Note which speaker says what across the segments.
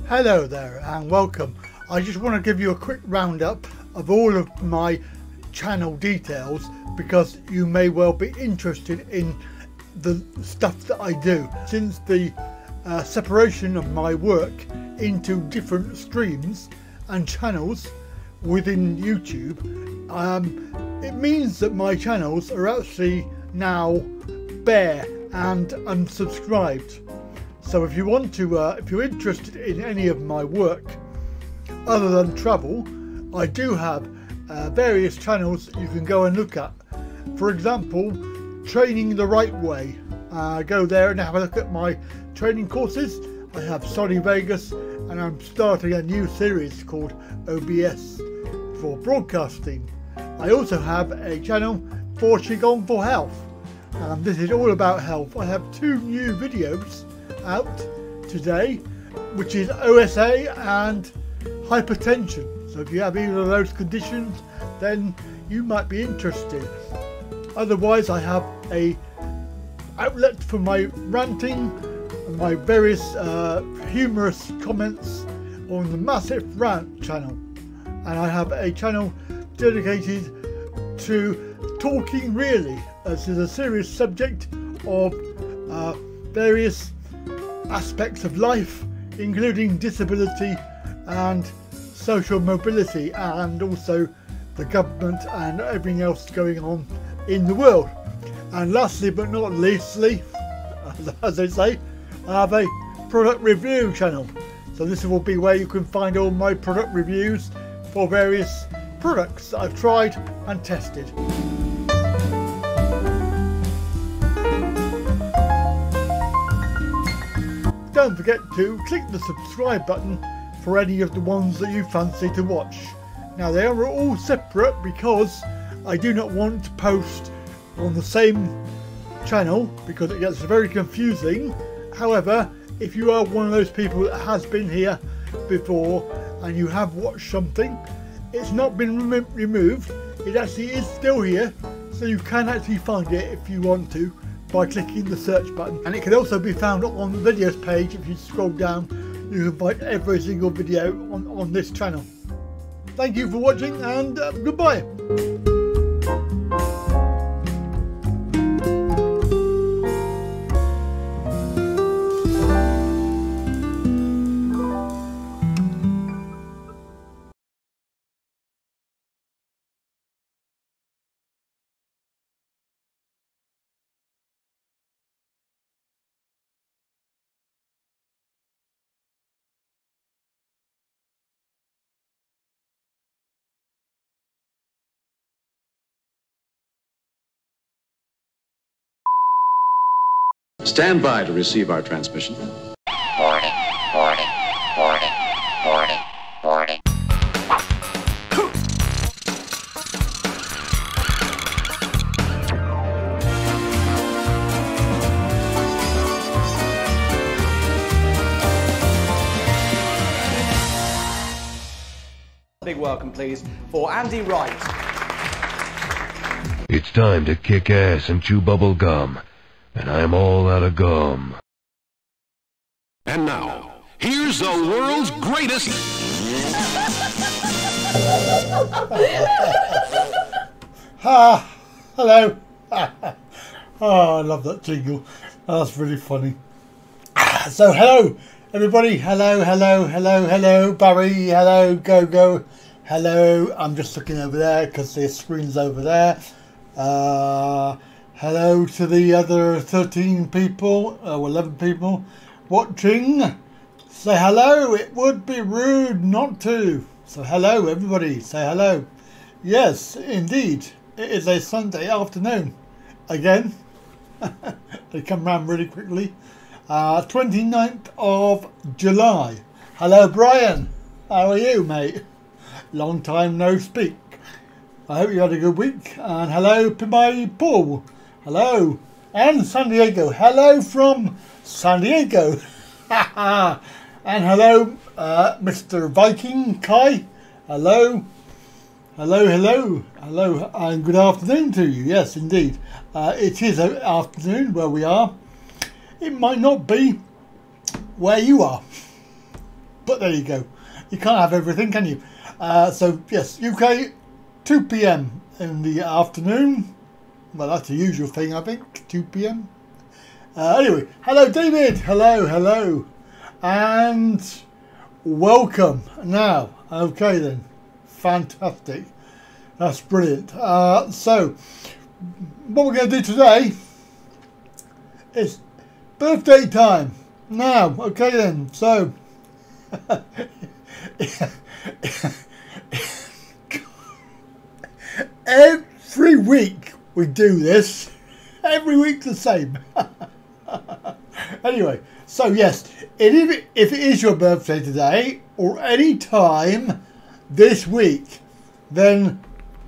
Speaker 1: Hello there and welcome. I just want to give you a quick roundup of all of my channel details because you may well be interested in the stuff that I do. Since the separation of my work into different streams and channels within YouTube, it means that my channels are actually now bare and unsubscribed. So if you want to, if you're interested in any of my work other than travel, I do have various channels that you can go and look at. For example, Training the Right Way. Go there and have a look at my training courses. I have Sony Vegas and I'm starting a new series called OBS for broadcasting. I also have a channel for Qigong for Health. This is all about health. I have 2 new videos out today, which is OSA and hypertension. So if you have either of those conditions, then you might be interested. Otherwise, I have a outlet for my ranting and my various humorous comments on the Massive Rant channel, and I have a channel dedicated to talking really. This is a serious subject of various aspects of life, including disability and social mobility, and also the government and everything else going on in the world. And lastly but not leastly, as they say, I have a product review channel. So this will be where you can find all my product reviews for various products that I've tried and tested. Don't forget to click the subscribe button for any of the ones that you fancy to watch. Now they are all separate because I do not want to post on the same channel because it gets very confusing. However, if you are one of those people that has been here before and you have watched something, it's not been removed, it actually is still here, so you can actually find it if you want to by clicking the search button. And it can also be found on the videos page. If you scroll down, you can find every single video on this channel. Thank you for watching and goodbye.
Speaker 2: Stand by to receive our transmission.
Speaker 3: Warning, warning, warning, warning, warning.
Speaker 4: Big welcome, please, for Andy Wright.
Speaker 5: It's time to kick ass and chew bubble gum. And I'm all out of gum.
Speaker 6: And now, here's the world's greatest...
Speaker 1: Hello. Oh, I love that jingle. That's really funny. So hello everybody. Hello, hello, hello, hello. Barry, hello, go. Hello. I'm just looking over there because the screen's over there. Hello to the other 13 people, 11 people watching. Say hello, it would be rude not to. So hello everybody, say hello. Yes, indeed, it is a Sunday afternoon. Again, they come round really quickly. 29th of July. Hello Brian, how are you mate? Long time no speak. I hope you had a good week. And hello to my Paul. Hello, and San Diego. Hello from San Diego. And hello, Mr. Viking Kai. Hello, hello, and good afternoon to you. Yes, indeed, it is an afternoon where we are. It might not be where you are. But there you go. You can't have everything, can you? So yes, UK 2 p.m. in the afternoon. Well, that's the usual thing, I think. 2 p.m. Anyway, hello David. Hello. And welcome. Now, okay then. Fantastic. That's brilliant. So, what we're going to do today is birthday time. Now, okay then. So, every week we do this. Every week the same. Anyway, so yes, if it is your birthday today or any time this week, then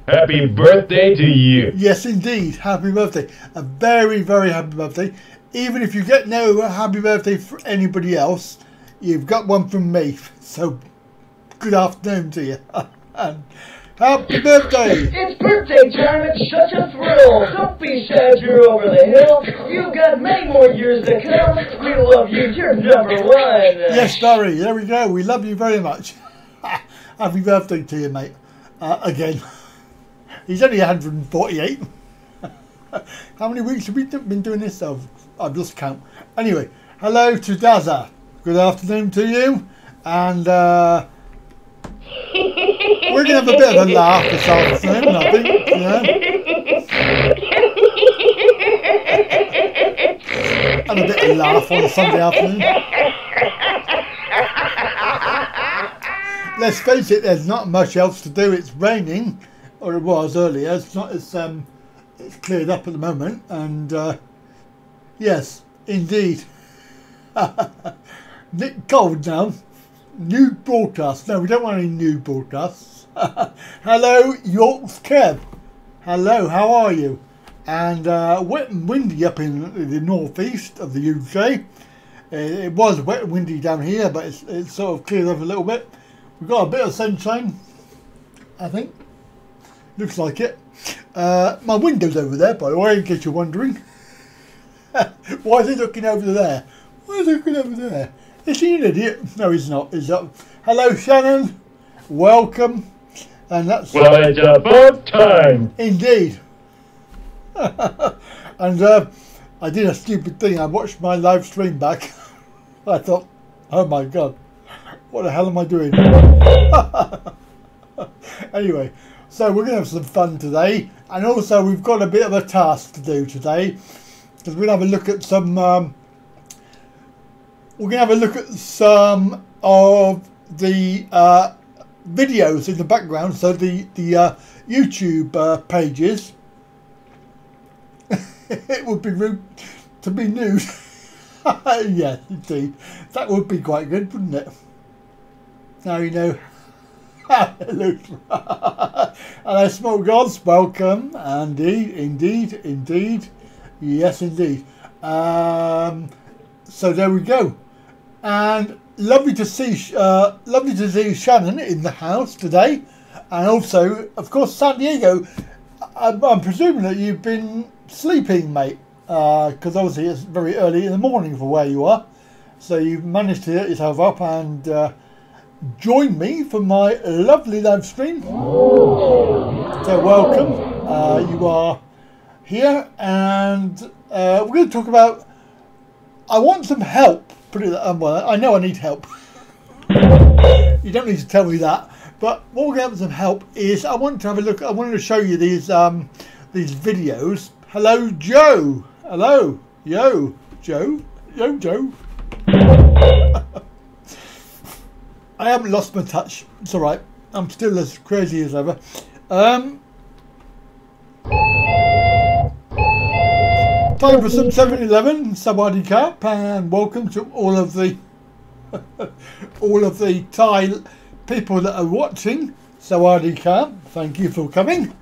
Speaker 5: Happy birthday to you.
Speaker 1: yes, indeed, happy birthday. A very, very happy birthday. Even if you get no happy birthday for anybody else, you've got one from me. So, good afternoon to you. And happy birthday.
Speaker 7: It's birthday time, it's such a thrill. Don't be sad you're over the hill. You've got many more years to come. We love you, you're number one.
Speaker 1: Yes, Barry, there we go. We love you very much. Happy birthday to you, mate. Again. He's only 148. How many weeks have we been doing this? I've lost count. Anyway, hello to Daza. Good afternoon to you. And we're going to have a bit of a laugh this afternoon, I think. Yeah. And a bit of a laugh on a Sunday afternoon. Let's face it, there's not much else to do. It's raining. Or it was earlier. It's not as it's cleared up at the moment, and yes, indeed. Cold now. New broadcast. No, we don't want any new broadcasts. Hello, York's Kev. Hello, how are you? And wet and windy up in the northeast of the UK. It was wet and windy down here, but it's sort of cleared up a little bit. We've got a bit of sunshine, I think. Looks like it. My window's over there, by the way, in case you're wondering. Why is he looking over there? Why is he looking over there? Is he an idiot? No, he's not. He's up. Hello, Shannon. Welcome. And that's...
Speaker 5: Well, it's about time.
Speaker 1: Indeed. And I did a stupid thing. I watched my live stream back. I thought, oh my God, what the hell am I doing? Anyway. So we're going to have some fun today, and also we've got a bit of a task to do today, because we're going to have a look at some. We're going to have a look at some of the videos in the background, so the YouTube pages. It would be rude to be nude. Yes, indeed, that would be quite good, wouldn't it? Now you know. Hello, Smoke Gods, welcome. Indeed. Yes, indeed. So there we go. And lovely to see Shannon in the house today. And also, of course, San Diego. I'm presuming that you've been sleeping, mate, because obviously it's very early in the morning for where you are. So you've managed to get yourself up and join me for my lovely live stream. So welcome. You are here, and we're going to talk about. I want some help. Put it well. I know I need help. You don't need to tell me that. But what we're going to have some help is I want to have a look. I wanted to show you these videos. Hello, Joe. Hello, Joe. Joe. I haven't lost my touch. It's all right. I'm still as crazy as ever. Time for some 7-Eleven, Sawadee Cup, and welcome to all of the Thai people that are watching Sawadee Cup. Thank you for coming.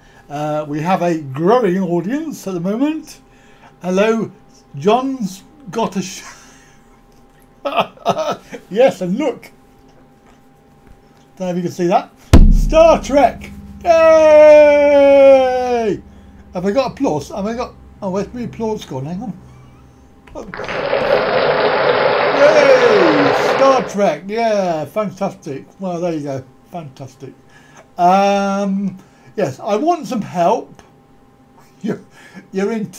Speaker 1: We have a growing audience at the moment. Hello, John's got a yes, and look. Don't know if you can see that. Star Trek! Yay! Have I got applause? Have I got... Oh, where's my applause gone? Hang on. Yay! Star Trek, yeah, fantastic. Well, there you go, fantastic. Yes, I want some help. You're in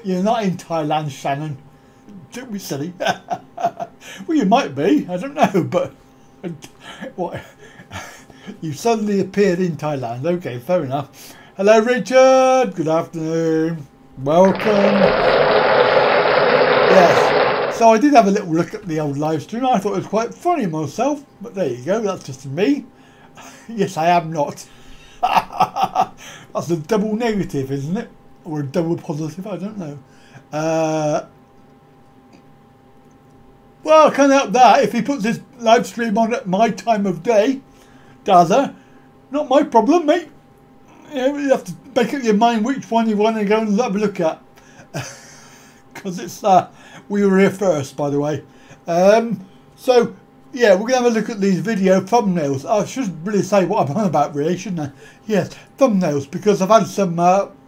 Speaker 1: You're not in Thailand, Shannon. Don't be silly. Well, you might be. I don't know, but what? You suddenly appeared in Thailand. Okay, fair enough. Hello, Richard. Good afternoon. Welcome. Yes. So I did have a little look at the old live stream. I thought it was quite funny myself, but there you go. That's just me. Yes, I am not. That's a double negative, isn't it? Or a double positive? I don't know. Well, I can't help that. If he puts his live stream on at my time of day, Daza, not my problem, mate. You have to make up your mind which one you want to go and have a look at. Because it's we were here first, by the way. So yeah, we're gonna have a look at these video thumbnails. I should really say what I'm on about, really, shouldn't I? Yes, thumbnails, because I've had some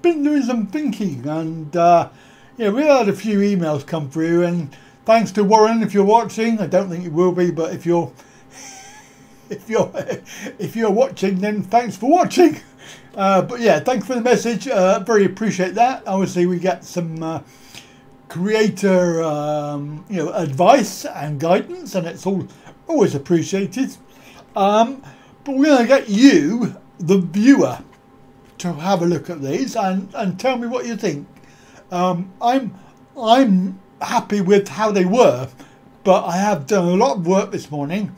Speaker 1: been doing some thinking, and yeah, we had a few emails come through, and thanks to Warren, if you're watching. I don't think you will be, but if you're if you're watching, then thanks for watching. But yeah, thanks for the message. Very appreciate that. Obviously, we get some creator, you know, advice and guidance, and it's always appreciated. But we're going to get you, the viewer, to have a look at these and tell me what you think. I'm happy with how they were, but I have done a lot of work this morning,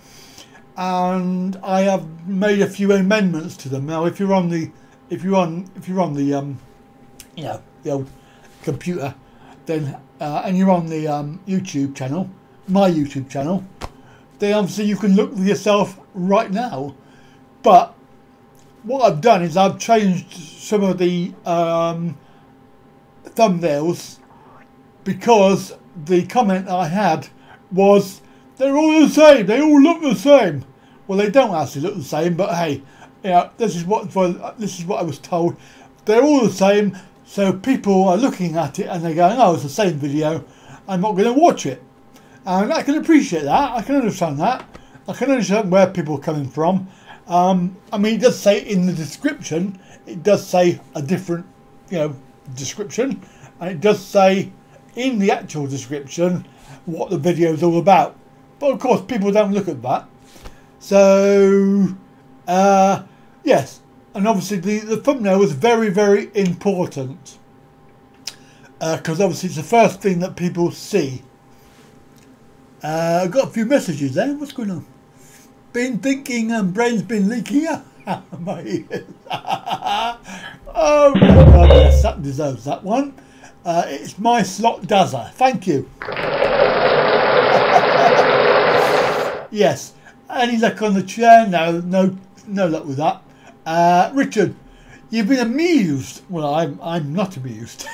Speaker 1: and I have made a few amendments to them. Now, if you're on the you know, the old computer, then and you're on the YouTube channel, my YouTube channel, then obviously you can look for yourself right now. But what I've done is I've changed some of the thumbnails, because the comment I had was they're all the same, they all look the same. Well, they don't actually look the same, but hey, yeah, this is what I was told. They're all the same, so people are looking at it and they're going, oh, it's the same video, I'm not going to watch it. And I can appreciate that, I can understand that, I can understand where people are coming from. I mean, it does say in the description, it does say a different, you know, description, and it does say in the actual description what the video is all about. But of course, people don't look at that. So, yes, and obviously the thumbnail was very, very important, because obviously it's the first thing that people see. I've got a few messages there. What's going on? Been thinking and brain's been leaking out. My ears. Oh my God, yes, that deserves that one. It's my slot Dazza. Thank you. Yes. Any luck on the chair? No luck with that. Richard, you've been amused. Well, I'm not amused.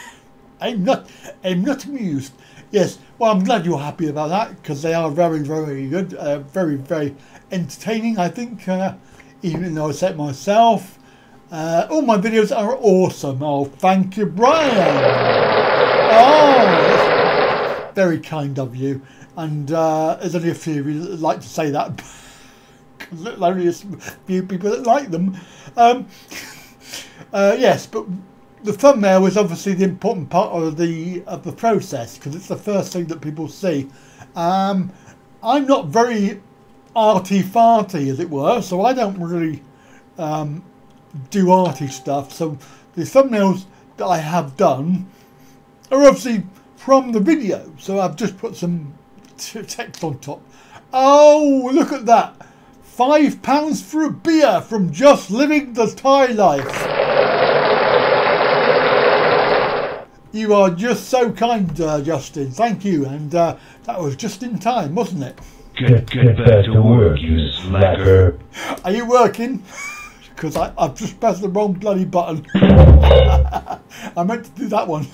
Speaker 1: I'm not amused. Yes. Well, I'm glad you're happy about that, because they are very, very good. Very, very entertaining, I think. Even though I say it myself. All my videos are awesome. Oh, thank you, Brian. Oh, that's very kind of you. And there's only a few of you that like to say that, because there's only a few people that like them. Yes, but the thumbnail is obviously the important part of the process, because it's the first thing that people see. I'm not very arty-farty, as it were, so I don't really do arty stuff. So the thumbnails that I have done are obviously from the video, so I've just put some text on top. Oh, look at that. £5 for a beer from Just Living the Thai Life. You are just so kind, Justin. Thank you. And that was just in time, wasn't it?
Speaker 5: Get back to work, you slacker.
Speaker 1: Are you working? Because I've just pressed the wrong bloody button. I meant to do that one.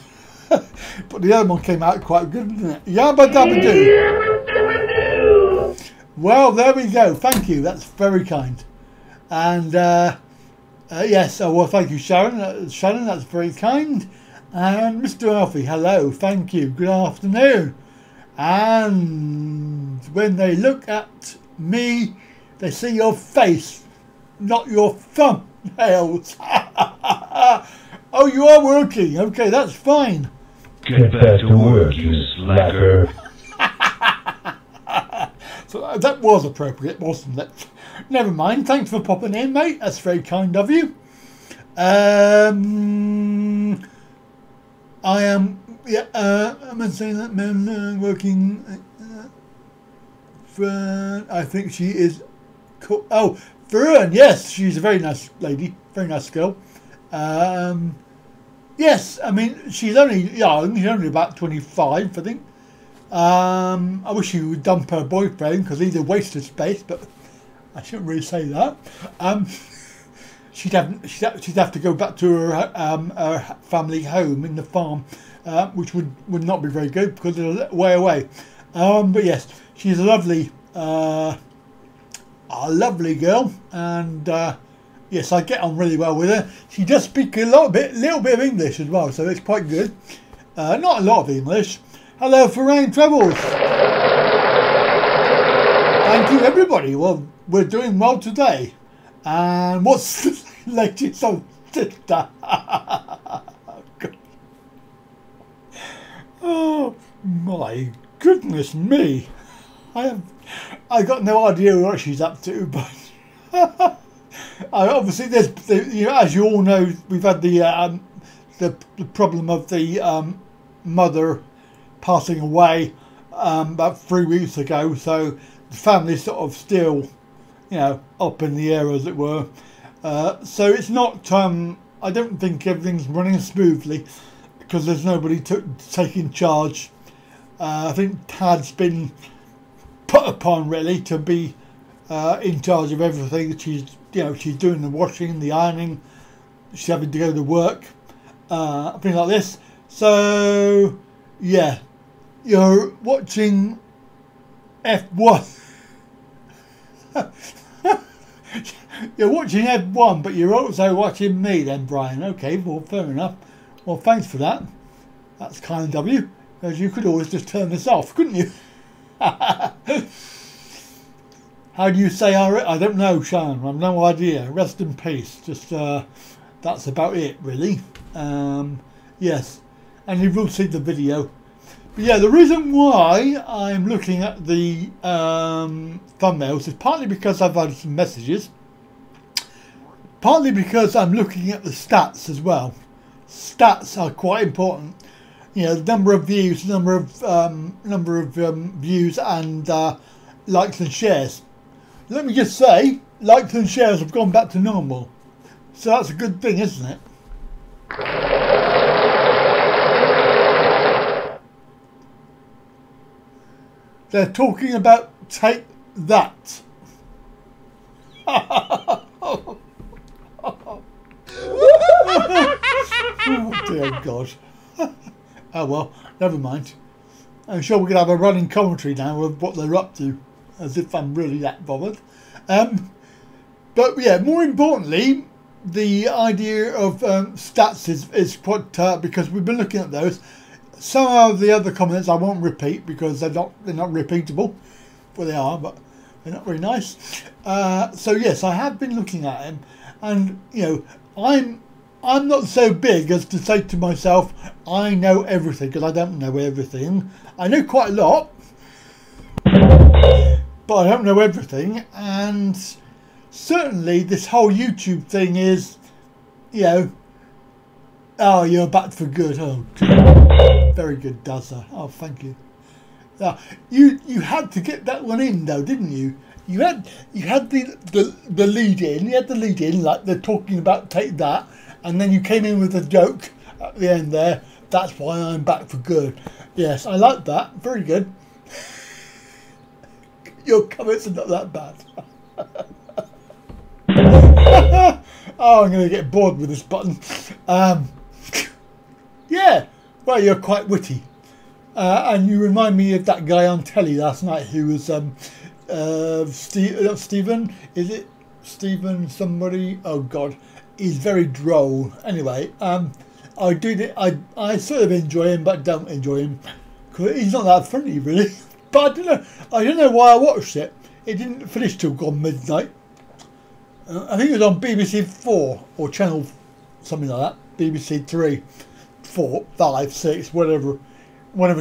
Speaker 1: But the other one came out quite good, didn't it? Yabba dabba doo. Well, there we go. Thank you. That's very kind. And yes, well, thank you, Sharon. Shannon, that's very kind. And Mr. Alfie, hello. Thank you. Good afternoon. And when they look at me, they see your face, not your thumbnails. Oh, you are working. Okay, that's fine.
Speaker 5: Get back to work, you slacker.
Speaker 1: So that was appropriate, wasn't it? Never mind. Thanks for popping in, mate. That's very kind of you. I am, yeah, I'm saying that man working. I think she is cool. Oh, Fern, yes, she's a very nice lady, very nice girl. Yes, I mean, she's only young, she's only about 25, I think. I wish she would dump her boyfriend because he's a waste of space, but I shouldn't really say that. She'd have to go back to her family home in the farm, which would not be very good because it's a way away. But yes, she's a lovely girl, and yes, I get on really well with her. She does speak a little bit of English as well, so it's quite good. Not a lot of English. Hello, Foreign Travels. Thank you, everybody. Well, we're doing well today. And what's the latest on Twitter? Oh my goodness me! I got no idea what she's up to, but obviously there's, you know, as you all know, we've had the problem of the mother passing away about 3 weeks ago, so the family's sort of still, you know, up in the air, as it were. So it's not, I don't think everything's running smoothly because there's nobody taking charge. I think Tad's been put upon really to be in charge of everything. She's doing the washing, the ironing, she's having to go to work, things like this. So yeah, you're watching F1. You're watching F1, but you're also watching me then, Brian. Okay, well, fair enough. Well, thanks for that. That's kind of you, because you could always just turn this off, couldn't you? How do you say I don't know, Sean. I've no idea. Rest in peace. Just that's about it, really. Yes, and you will see the video. But yeah, the reason why I'm looking at the thumbnails is partly because I've had some messages, partly because I'm looking at the stats as well. Stats are quite important. You know, the number of views, number of views, and likes and shares. Let me just say, likes and shares have gone back to normal, so that's a good thing, isn't it? They're talking about take that. Oh dear God. Oh well, never mind. I'm sure we're going to have a running commentary now of what they're up to, as if I'm really that bothered. But yeah, more importantly, the idea of stats is quite because we've been looking at those. Some of the other comments I won't repeat because they're not repeatable. Well, they are, but they're not very nice. So yes, I have been looking at them, and you know, I'm not so big as to say to myself, I know everything, because I don't know everything. I know quite a lot, but I don't know everything. And certainly this whole YouTube thing is, you know, oh, you're back for good. Oh, very good, Dazza. Oh, thank you. You had to get that one in though, didn't you? You had the lead in. You had the lead in, like they're talking about take that, and then you came in with a joke at the end there. That's why I'm back for good. Yes, I like that. Very good. Your comments are not that bad. Oh, I'm going to get bored with this button. Yeah, well, you're quite witty. And you remind me of that guy on telly last night who was Stephen. Is it Stephen somebody? Oh God, he's very droll. Anyway, I sort of enjoy him, but don't enjoy him. Cause he's not that funny, really. But I don't know why I watched it. It didn't finish till gone midnight. I think it was on BBC 4 or Channel something like that. BBC 3, 4, 5, 6, whatever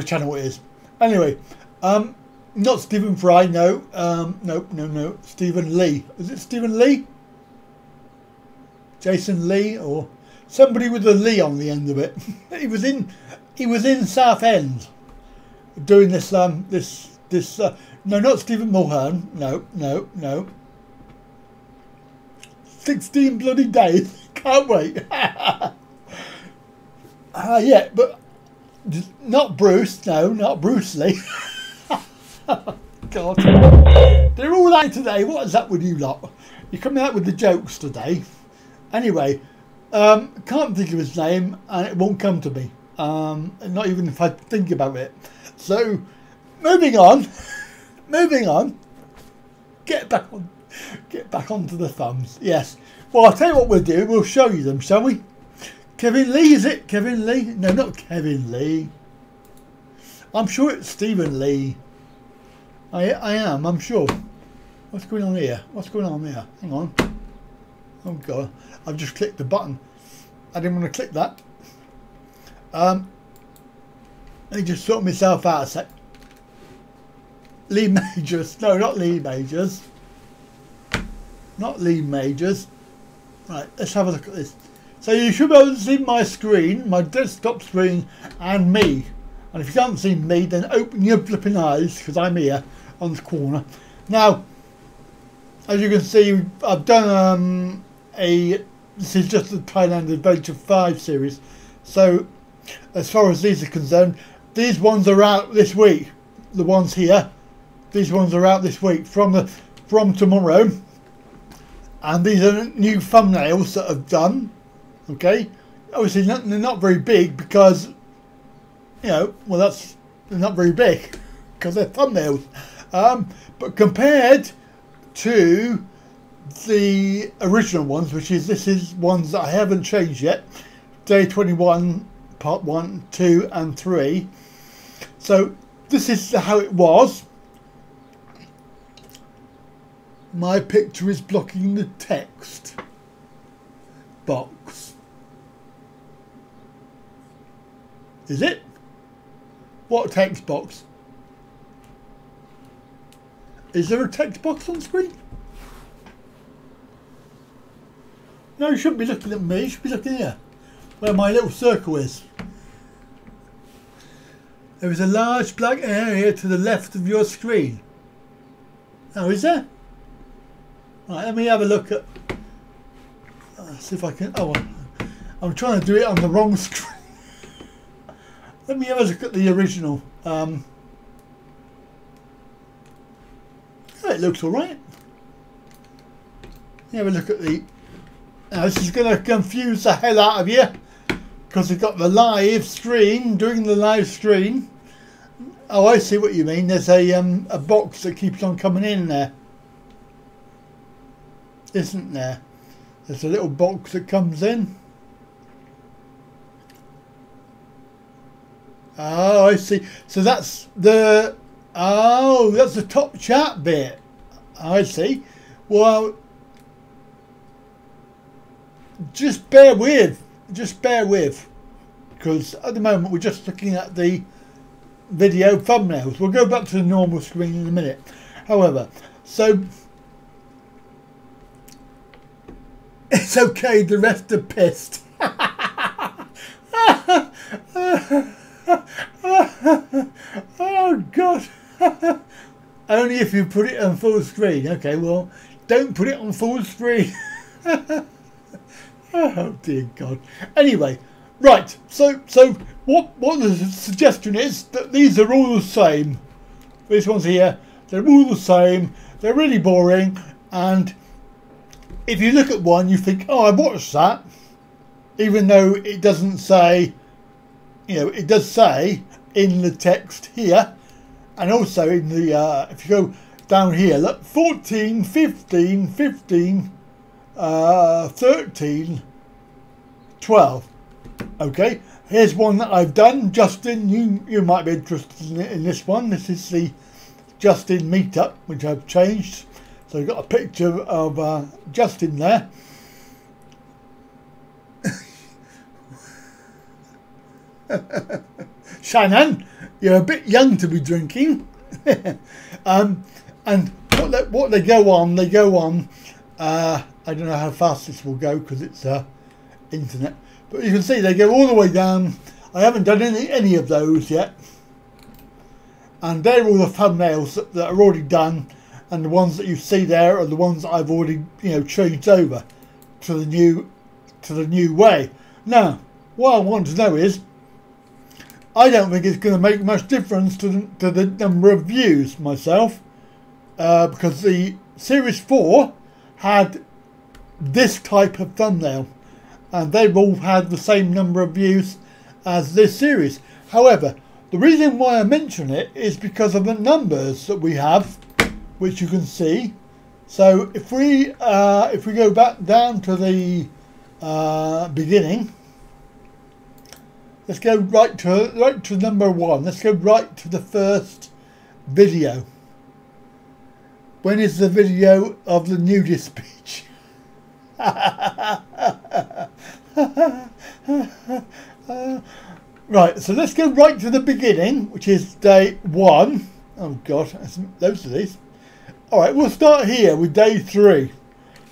Speaker 1: channel it is. Anyway, not Stephen Fry, no. No. Stephen Lee. Is it Stephen Lee? Jason Lee or somebody with a Lee on the end of it. he was in Southend doing this no, not Stephen Mulhern. No. 16 bloody days. Can't wait. Yeah, but not Bruce. No, not Bruce Lee. God, they're all out today. What is up with you lot? You're coming out with the jokes today. Anyway, can't think of his name, and it won't come to me. Not even if I think about it. So, moving on. Get back onto the thumbs. Yes. Well, I'll tell you what we'll do. We'll show you them, shall we? Kevin Lee, is it? Kevin Lee? No, not Kevin Lee. I'm sure it's Stephen Lee. I am, I'm sure. What's going on here? Hang on. Oh God, I've just clicked the button. I didn't want to click that. Let me just sort myself out a sec. Lee Majors. No, not Lee Majors. Not Lee Majors. Right, let's have a look at this. So you should be able to see my screen, my desktop screen, and me. And if you can't see me, then open your flipping eyes, because I'm here on the corner. Now, as you can see, I've done this is just the Thailand Adventure 5 series. So, as far as these are concerned, these ones are out this week. The ones here, these ones are out this week from tomorrow. And these are new thumbnails that I've done. Okay, obviously they're not very big because, you know, well they're not very big because they're thumbnails. But compared to the original ones, this is ones that I haven't changed yet, day 21, part 1, 2 and 3. So this is how it was. My picture is blocking the text box. Is it? What text box? Is there a text box on screen? No, you shouldn't be looking at me, you should be looking here, where my little circle is. There is a large black area to the left of your screen. Oh, is there? Right, let me have a look at... see if I can... Oh, I'm trying to do it on the wrong screen. Let me have a look at the original. Oh, it looks alright. Have a look at the... Now this is going to confuse the hell out of you, because we've got the live stream, doing the live stream. Oh, I see what you mean. There's a box that keeps on coming in there. Isn't there? There's a little box that comes in. Oh, I see. So that's the... Oh, that's the top chat bit. I see. Well, just bear with. Because at the moment we're just looking at the video thumbnails. We'll go back to the normal screen in a minute. However, so... It's okay, the rest are pissed. Oh God. Only if you put it on full screen. Okay, well, don't put it on full screen. Oh dear God. Anyway, right, so what the suggestion is that these are all the same. These ones here, they're all the same, they're really boring, and if you look at one, you think, oh, I watched that, even though it doesn't say, you know, it does say in the text here, and also in the, if you go down here, look, 14, 15, 15, 13, 12. Okay, Here's one that I've done. Justin, you might be interested in this one. This is the Justin meetup, which I've changed. So I've got a picture of Justin there. Shannon, you're a bit young to be drinking. And what they go on, I don't know how fast this will go because it's internet, but you can see they go all the way down. I haven't done any of those yet, and they're all the thumbnails that are already done, and the ones that you see there are the ones that I've already changed over to the new way. Now, what I want to know is, I don't think it's going to make much difference to the number of views myself, because the Series 4 had this type of thumbnail, and they've all had the same number of views as this series. However, the reason why I mention it is because of the numbers that we have, which you can see. So if we go back down to the beginning, let's go right to number 1. Let's go right to the first video. When is the video of the nudist speech? Right, so let's go right to the beginning, which is day 1. Oh God, those are these. Alright, we'll start here with day 3.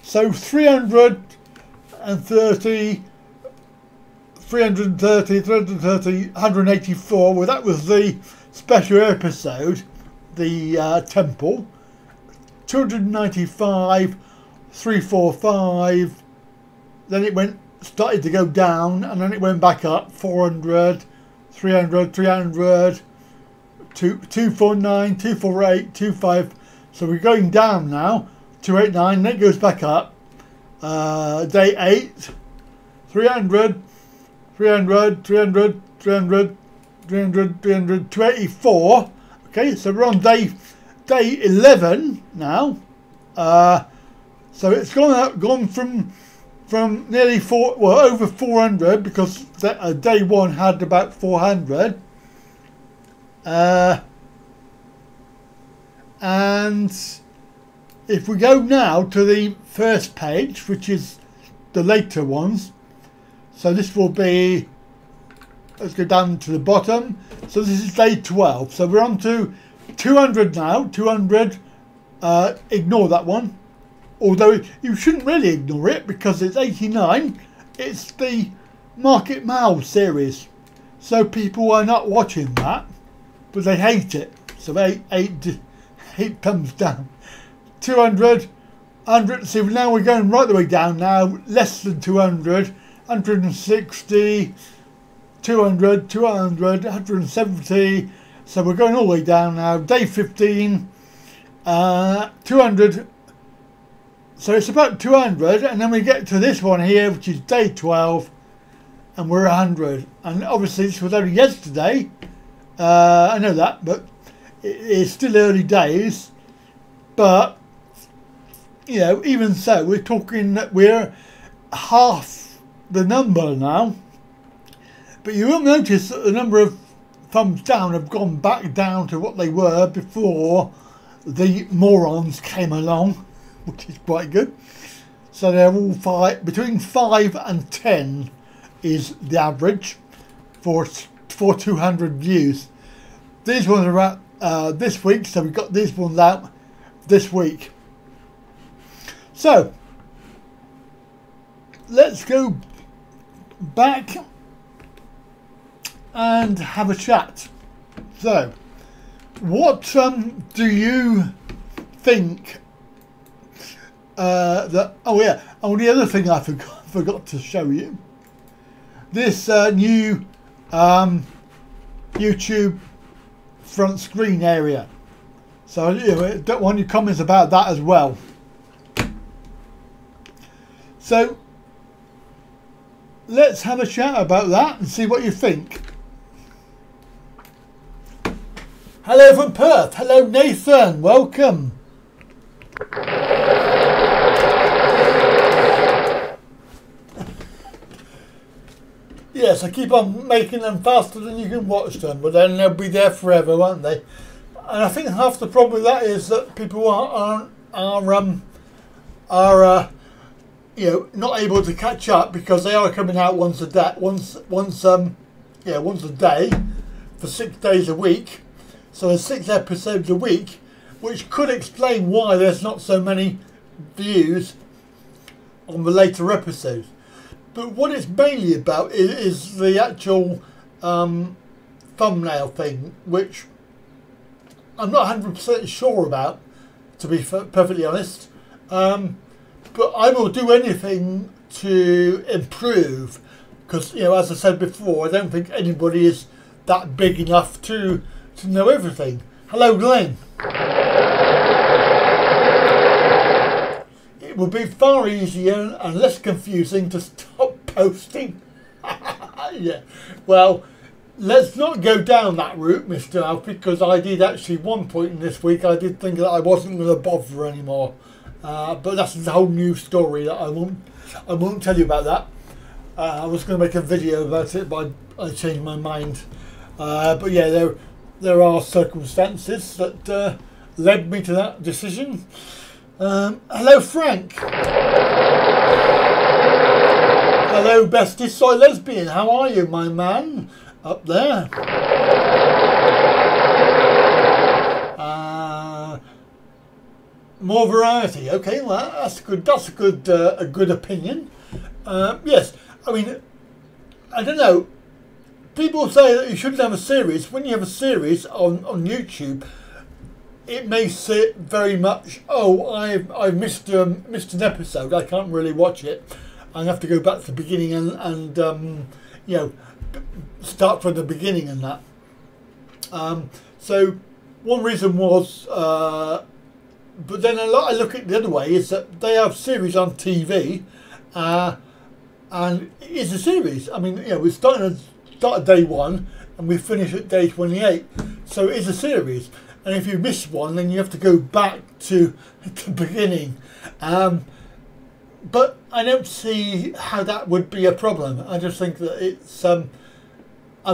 Speaker 1: So 330, 184. Well, that was the special episode, the temple. 295, 345. Then it started to go down, and then it went back up. 400, 300, 300, 249, 248, 25. So we're going down now. 289. Then it goes back up. Day 8, 300. 300, 300, 300, 300, 300, 284. Okay, so we're on day 11 now. So it's gone from nearly over 400, because day 1 had about 400. And if we go now to the first page, which is the later ones. So this will be, let's go down to the bottom. So this is day 12. So we're on to 200 now. 200, ignore that one. Although you shouldn't really ignore it, because it's 89. It's the Market Mal series. So people are not watching that, but they hate it. So 8 thumbs down. 200, 100. See, now we're going right the way down now. Less than 200. 160, 200, 200, 170. So we're going all the way down now. Day 15, 200. So it's about 200, and then we get to this one here, which is day 12, and we're 100. And obviously this was only yesterday. I know that, but it's still early days. But even so, we're talking that we're half the number now. But you will notice that the number of thumbs down have gone back down to what they were before the morons came along, which is quite good. So they're all between 5 and 10 is the average for 200 views. These ones are out this week, so we've got these ones out this week. So let's go back and have a chat. So what do you think that, the other thing I forgot to show you, this new YouTube front screen area. So don't want your comments about that as well. So let's have a chat about that and see what you think. Hello from Perth. Hello Nathan. Welcome. Yes, yes, I keep on making them faster than you can watch them, but then they'll be there forever, won't they? And I think half the problem with that is that people are you know, not able to catch up because they are coming out once a day, once a day for 6 days a week. So there's 6 episodes a week, which could explain why there's not so many views on the later episodes. But what it's mainly about is the actual thumbnail thing, which I'm not 100% sure about, to be perfectly honest. But I will do anything to improve, because, you know, as I said before, I don't think anybody is that big enough to know everything. Hello, Glenn. It would be far easier and less confusing to stop posting. Yeah. Well, let's not go down that route, Mr. Alfie, because I did actually one point in this week, I did think that I wasn't going to bother anymore. But that's a whole new story that I won't tell you about that. I was going to make a video about it, but I changed my mind. But yeah, there are circumstances that led me to that decision. Hello, Frank. Hello, bestie soy lesbian. How are you, my man? Up there. More variety. Okay, well, that's good. That's a good opinion. Yes, I mean, I don't know. People say that you shouldn't have a series. When you have a series on YouTube, it may sit very much. Oh, I've missed an episode. I can't really watch it. I have to go back to the beginning and you know, start from the beginning and that. So one reason was. But then I look at the other way is that they have series on TV, and it's a series. I mean, you know, we start at day 1 and we finish at day 28, so it's a series. And if you miss one, then you have to go back to the beginning. But I don't see how that would be a problem. I just think that it's. I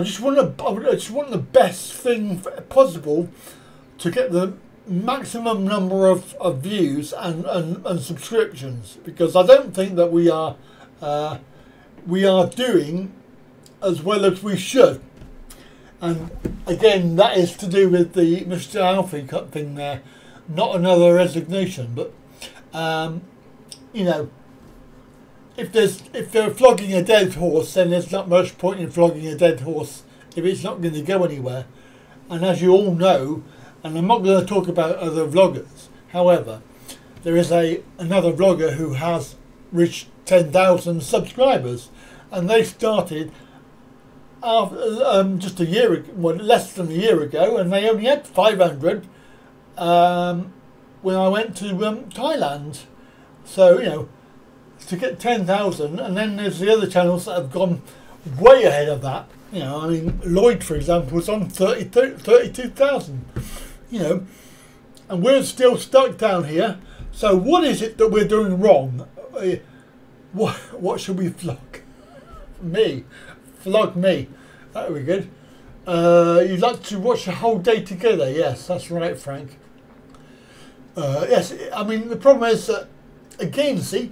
Speaker 1: just want the best thing possible to get the maximum number of views and subscriptions, because I don't think that we are doing as well as we should. And again, that is to do with the Mr. Alfie thing there, not another resignation. But you know, if they're flogging a dead horse, then there's not much point in flogging a dead horse if it's not going to go anywhere. And as you all know, and I'm not going to talk about other vloggers, however, there is another vlogger who has reached 10,000 subscribers, and they started after, just a year ago, well, less than a year ago, and they only had 500 when I went to Thailand. So, you know, to get 10,000, and then there's the other channels that have gone way ahead of that. You know, I mean, Lloyd, for example, was on 32,000. You know, and we're still stuck down here. So what is it that we're doing wrong? What should we flog? Me. Flog me. That would be good. You'd like to watch the whole day together? Yes, that's right, Frank. Yes, I mean, the problem is that, again, see,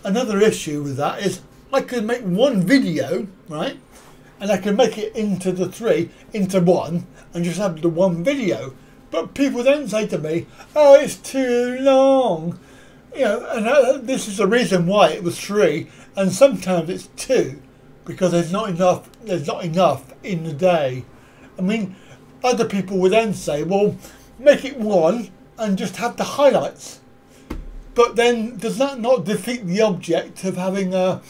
Speaker 1: another issue with that is I could make one video, right? And I can make it into one, and just have the one video. But people then say to me, "Oh, it's too long," you know. And this is the reason why it was 3, and sometimes it's 2, because there's not enough. There's not enough in the day. I mean, other people would then say, "Well, make it 1 and just have the highlights." But then, does that not defeat the object of having a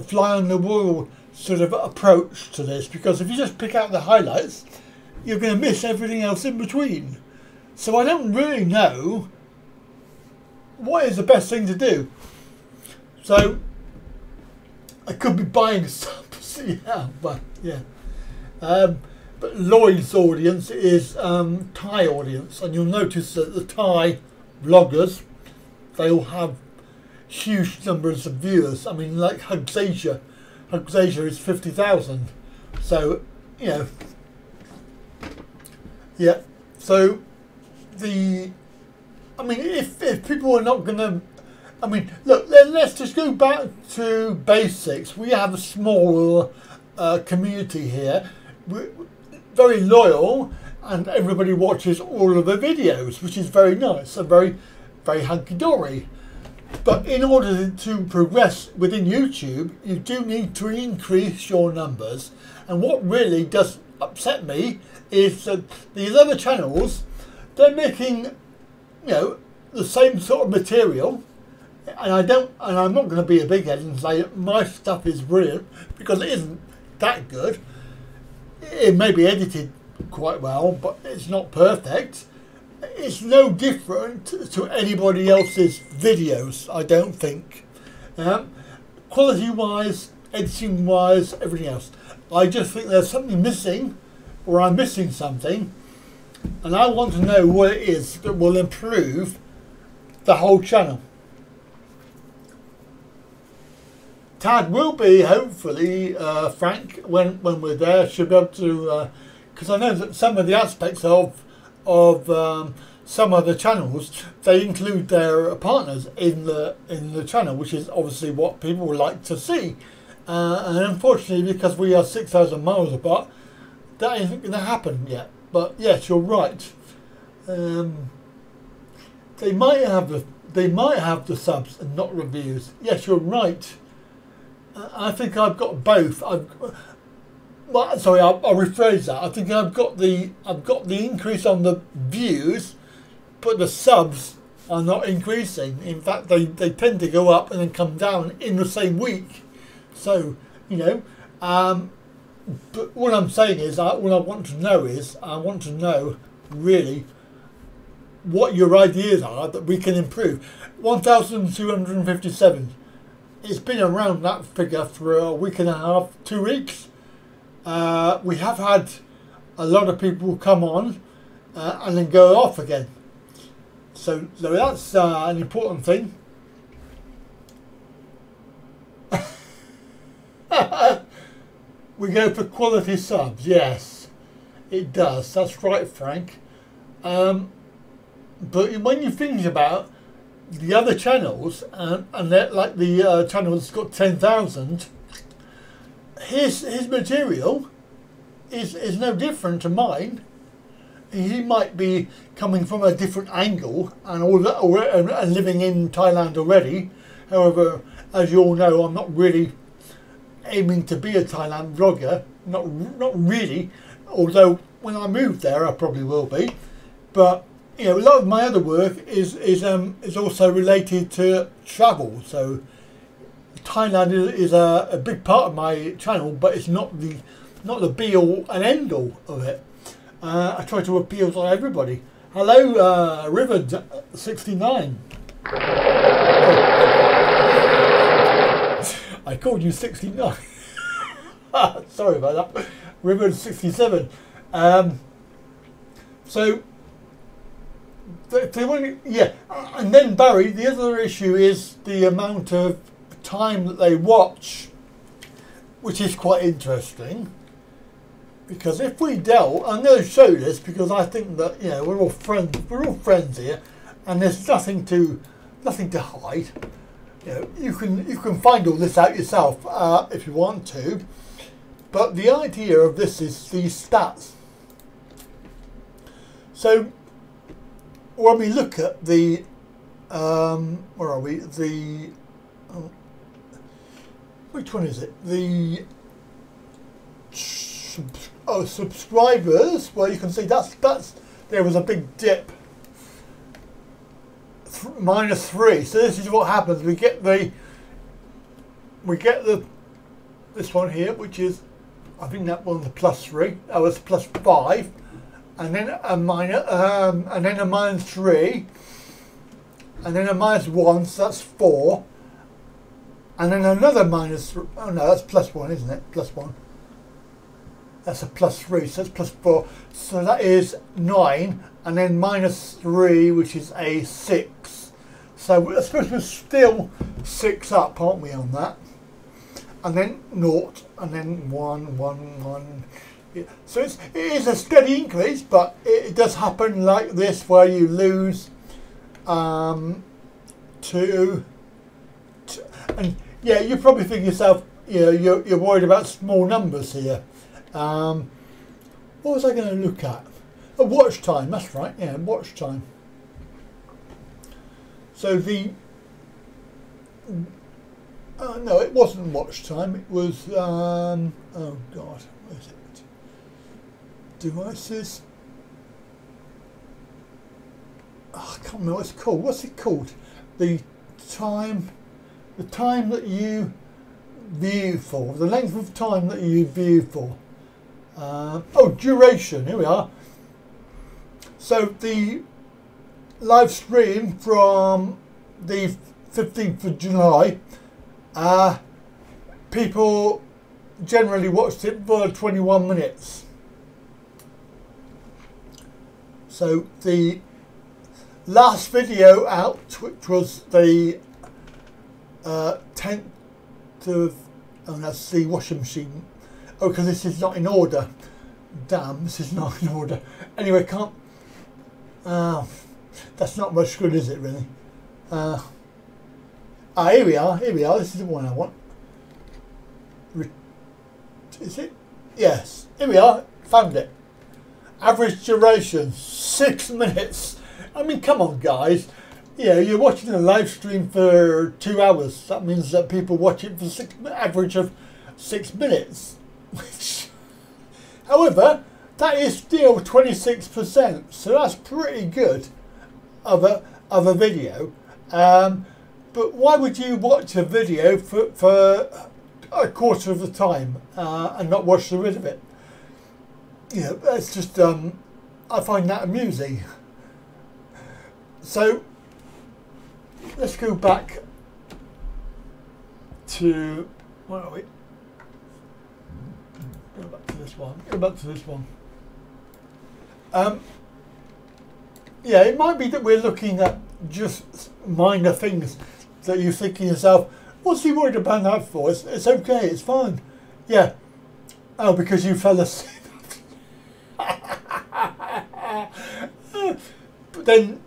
Speaker 1: fly on the wall sort of approach to this? Because if you just pick out the highlights, you're going to miss everything else in between. So I don't really know what is the best thing to do. So I could be buying subs, yeah, but yeah. But Lloyd's audience is Thai audience, and you'll notice that the Thai vloggers, they all have huge numbers of viewers. I mean, like Hugs Asia Hugs Asia is 50,000. So, you know, yeah. So I mean, if people are not going to, I mean, look, let's just go back to basics. We have a small community here, we're very loyal, and everybody watches all of the videos, which is very nice and very, very hunky-dory. But in order to progress within YouTube, you do need to increase your numbers. And what really does upset me is that these other channels, they're making, you know, the same sort of material. And I'm not going to be a big head and say my stuff is brilliant, because it isn't that good. It may be edited quite well, but it's not perfect. It's no different to anybody else's videos, I don't think. Quality wise, editing wise, everything else. I just think there's something missing, or I'm missing something, and I want to know what it is that will improve the whole channel. Tad will be, hopefully, Frank, when we're there, should be able to, because I know that some of the aspects of some of the channels, they include their partners in the channel, which is obviously what people would like to see. And unfortunately, because we are 6,000 miles apart, that isn't going to happen yet. But yes, you're right. They might have the subs and not reviews. Yes, you're right. I think I've got both. Well, sorry, I'll rephrase that. I think I've got the increase on the views, but the subs are not increasing. In fact, they tend to go up and then come down in the same week. So, you know, but what I'm saying is, what I want to know is, I want to know really what your ideas are that we can improve. 1,257. It's been around that figure for a week and a half, 2 weeks. We have had a lot of people come on and then go off again. So that's an important thing. We go for quality subs, yes, it does. That's right, Frank. But when you think about the other channels, and they're like the channel that's got 10,000, his material is no different to mine. He might be coming from a different angle and all that, and living in Thailand already. However, as you all know, I'm not really aiming to be a Thailand vlogger. Not really. Although when I move there, I probably will be. But you know, a lot of my other work is also related to travel. So Thailand is a big part of my channel, but it's not the be all and end all of it. I try to appeal to everybody. Hello, River 69. I called you 69. Sorry about that. River 67. So they want, yeah, and then Barry. The other issue is the amount of time that they watch, which is quite interesting. Because if we dealt, I'm going to show this because I think that, you know, we're all friends here, and there's nothing to hide. You know, you can find all this out yourself if you want to. But the idea of this is these stats. So when we look at the where are we? The which one is it? The subscribers. Well, you can see that's there was a big dip. -3. So this is what happens. We get the this one here, which is, I think that one's a +3. That was +5, and then a minus, and then a -3, and then a -1. So that's 4, and then another minus. Oh no, that's +1, isn't it? +1. That's a +3, so that's +4. So that is 9, and then -3, which is a 6. So I suppose we're still 6 up, aren't we, on that? and then 0, and then 1, 1, 1. Yeah. So it is a steady increase, but it does happen like this where you lose 2, and yeah, you probably think yourself, you know, you're worried about small numbers here. What was I going to look at? A watch time, that's right, yeah, watch time. So the no, it wasn't watch time, it was oh god, where is it? Devices. Oh, I can't remember what it's called. What's it called? The time that you view for, the length of time that you view for. Oh, duration, here we are. So the live stream from the 15th of July, people generally watched it for 21 minutes. So the last video out, which was the 10th of, oh, that's the washing machine. Oh, because this is not in order. Damn, this is not in order. Anyway, can't. That's not much good, is it, really? Here we are. Here we are. This is the one I want. Is it? Yes. Here we are. Found it. Average duration 6 minutes. I mean, come on, guys. Yeah, you're watching a live stream for 2 hours. That means that people watch it for average of 6 minutes. Which, however, that is still 26%. So that's pretty good of a video. But why would you watch a video for a quarter of the time and not watch the rest of it? You know, that's just I find that amusing. So let's go back to, where are we? Go back to this one. Go back to this one. Yeah, it might be that we're looking at just minor things that you're thinking to yourself, what's he worried about that for? It's okay, it's fine. Yeah. Oh, because you fell asleep. But then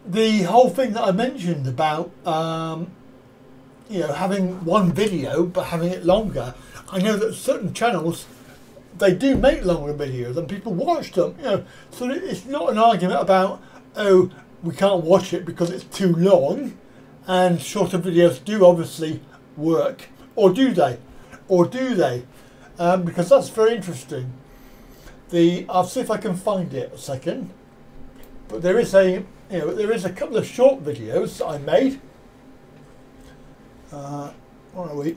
Speaker 1: the whole thing that I mentioned about you know, having one video but having it longer, I know that certain channels, they do make longer videos and people watch them, you know, so it's not an argument about, oh, we can't watch it because it's too long, and shorter videos do obviously work, or do they? Or do they? Because that's very interesting. I'll see if I can find it a second. But there is a, you know, there is a couple of short videos that I made. Where are we?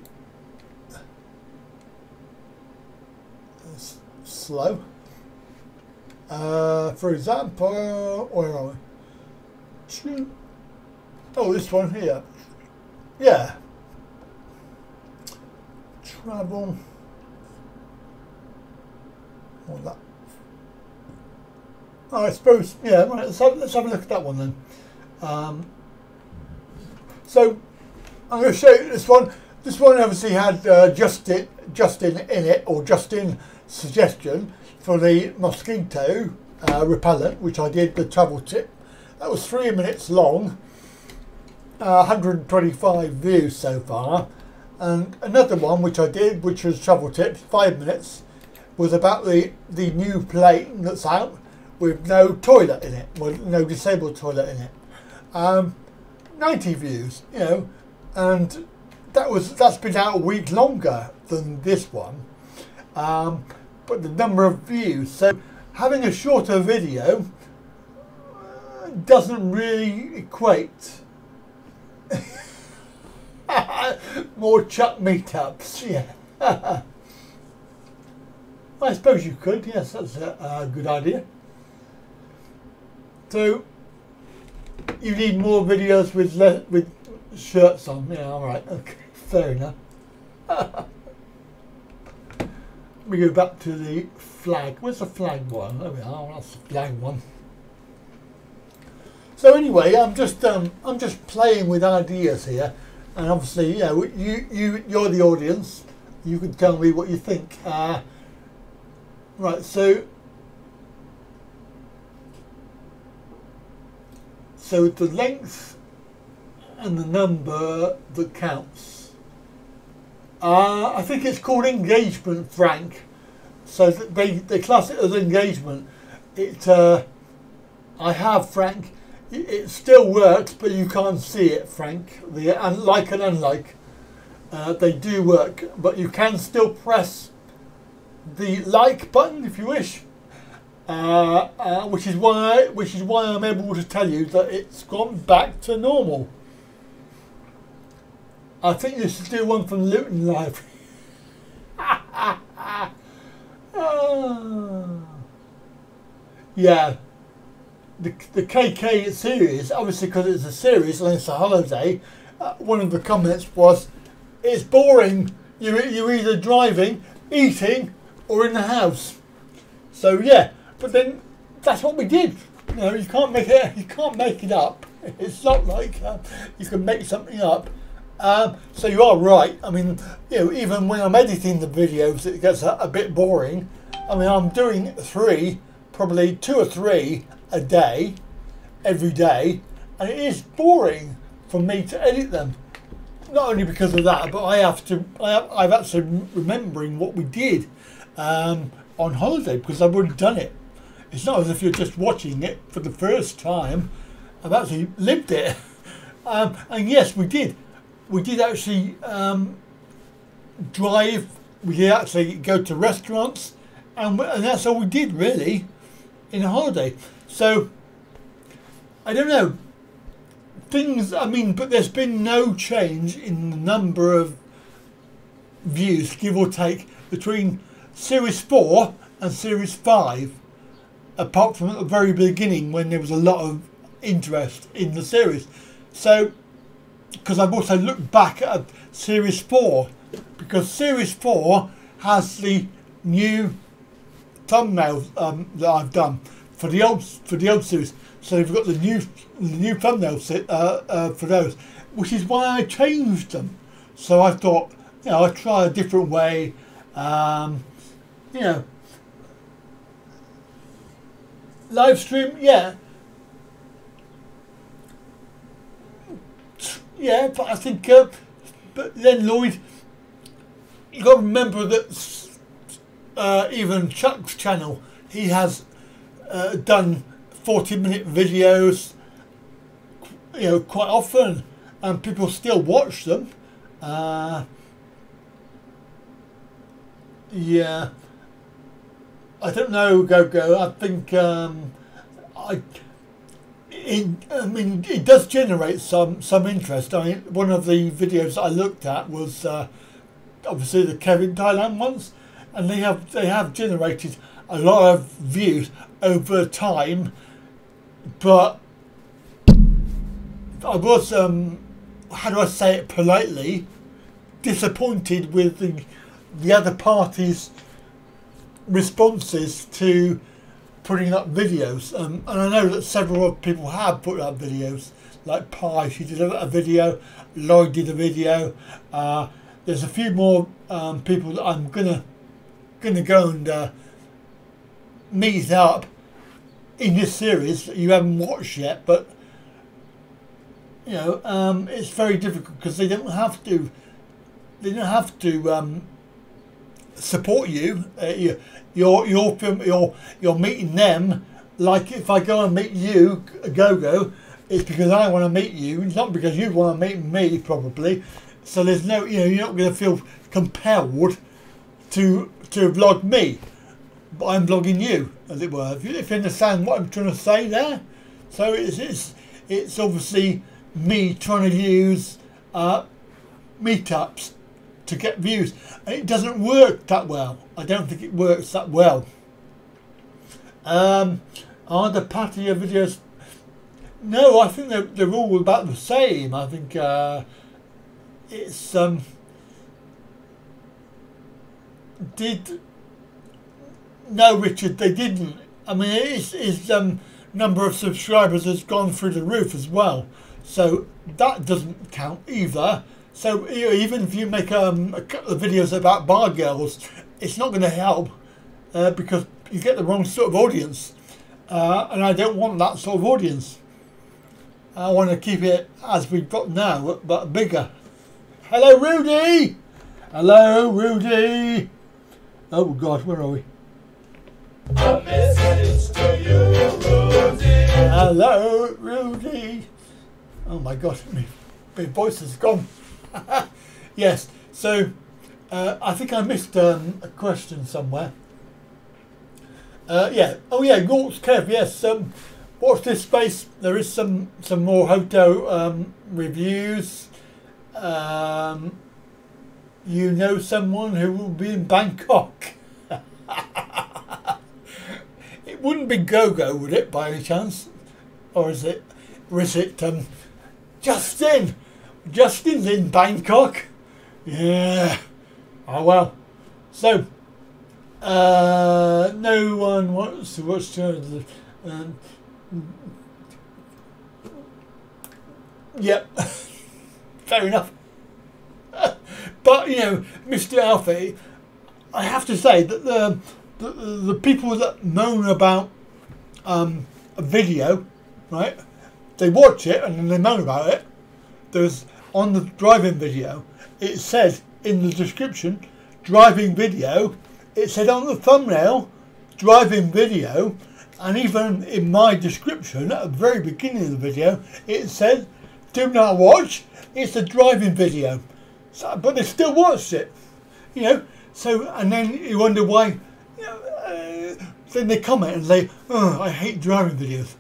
Speaker 1: It's slow. For example, where are we? Oh, this one here. Yeah. Travel. Or that. Oh, I suppose, yeah, right, let's have a look at that one then. So, I'm going to show you this one. This one obviously had Justin in it, or Justin's suggestion for the mosquito repellent, which I did, the travel tip. That was 3 minutes long, 125 views so far. And another one which I did, which was travel tips, 5 minutes, was about the new plane that's out with no toilet in it, with no disabled toilet in it. 90 views, you know, and that's been out a week longer than this one. But the number of views, so having a shorter video doesn't really equate. More Chuck meetups, yeah. I suppose you could, yes, that's a good idea. So you need more videos with shirts on. Yeah, all right, okay, fair enough. We go back to the flag. Where's the flag one? There we are. That's the flag one. So anyway, I'm just playing with ideas here. and obviously, you know, you're the audience. You can tell me what you think. Right, so the length and the number that counts. I think it's called engagement, Frank. So they class it as engagement. I have, Frank. It still works, but you can't see it, Frank. The like and unlike, they do work, but you can still press the like button if you wish, which is why I'm able to tell you that it's gone back to normal. I think you should do one from Luton Library. Yeah, the KK series, obviously because it's a series and it's a holiday, one of the comments was, it's boring, you're either driving, eating or in the house. So yeah, but then that's what we did. You know, you can't make it up. It's not like you can make something up. So you are right. I mean, you know, even when I'm editing the videos, it gets a bit boring. I mean, I'm doing probably 2 or 3 a day, every day, and it is boring for me to edit them. Not only because of that, but I've actually remembering what we did on holiday, because I've already done it. It's not as if you're just watching it for the first time. I've actually lived it. And yes, we did. We did actually drive. We did actually go to restaurants, and that's all we did really in a holiday. So I don't know. I mean, but there's been no change in the number of views, give or take, between Series 4 and Series 5, apart from at the very beginning when there was a lot of interest in the series. So, because I've also looked back at Series 4, because Series 4 has the new thumbnails that I've done for the old series. So we've got the new thumbnails for those, which is why I changed them. So I thought, you know, I'd try a different way. You know, live stream, yeah, but I think, but then Lloyd, you got to remember that even Chuck's channel, he has done 40-minute videos, you know, quite often, and people still watch them. Yeah, I don't know, Go. I think I mean, it does generate some interest. I mean, one of the videos I looked at was obviously the Kevin Thailand ones, and they have generated a lot of views over time. But I was, how do I say it politely, disappointed with the other party's responses to putting up videos. And I know that several people have put up videos, like Pi, she did a video, Lloyd did a video. There's a few more people that I'm gonna go and meet up in this series that you haven't watched yet, but you know, it's very difficult because they don't have to support you. You're meeting them. Like if I go and meet you, Go, it's because I want to meet you. It's not because you want to meet me, probably. So there's no, you know, you're not going to feel compelled to vlog me. But I'm vlogging you, as it were. If you understand what I'm trying to say there. So it's obviously me trying to use meetups to get views, and it doesn't work that well. I don't think it works that well. Are the patio videos? No, I think they're all about the same. I think it's no, Richard, they didn't. I mean, his number of subscribers has gone through the roof as well, so that doesn't count either. So even if you make a couple of videos about bar girls, it's not going to help because you get the wrong sort of audience, and I don't want that sort of audience. I want to keep it as we've got now, but bigger. Hello, Rudy. Hello, Rudy. Oh God, where are we?
Speaker 8: A message to you, Rudy.
Speaker 1: Hello, Rudy. Oh my God, my voice is gone. Yes, so I think I missed a question somewhere. Yeah, oh yeah, York's Kev, yes. Watch this space. There is some more hotel reviews. You know someone who will be in Bangkok. It wouldn't be Gogo, would it, by any chance? Or is it Justin? Justin's in Bangkok. Yeah. Oh well. So no one wants to watch yep. Fair enough. But you know, Mr. Alfie, I have to say that the people that moan about a video, right? They watch it and then they moan about it. There's on the driving video, it said in the description, driving video. It said on the thumbnail, driving video, and even in my description at the very beginning of the video, it said, do not watch. It's a driving video. So, but they still watched it, you know. So, and then you wonder why. You know, then they comment and say, "Oh, I hate driving videos."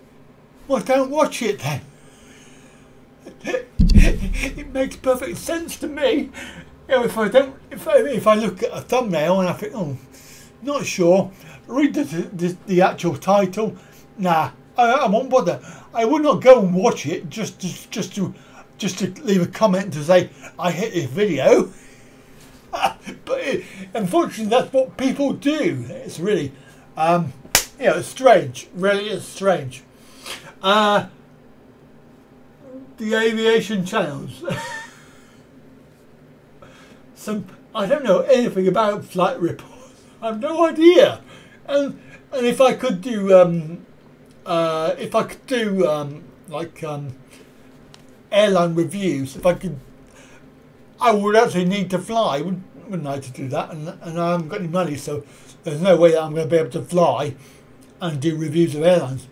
Speaker 1: Well, don't watch it then. It makes perfect sense to me. You know, if I look at a thumbnail and I think, oh, not sure, read the actual title. Nah, I won't bother. I would not go and watch it just to leave a comment to say I hate this video. But unfortunately, that's what people do. It's really, you know, it's strange. Really, it's strange. The aviation channels. I don't know anything about flight reports. I have no idea. And if I could do like airline reviews, I would actually need to fly, wouldn't I, to do that? And I haven't got any money, so there's no way that I'm going to be able to fly and do reviews of airlines.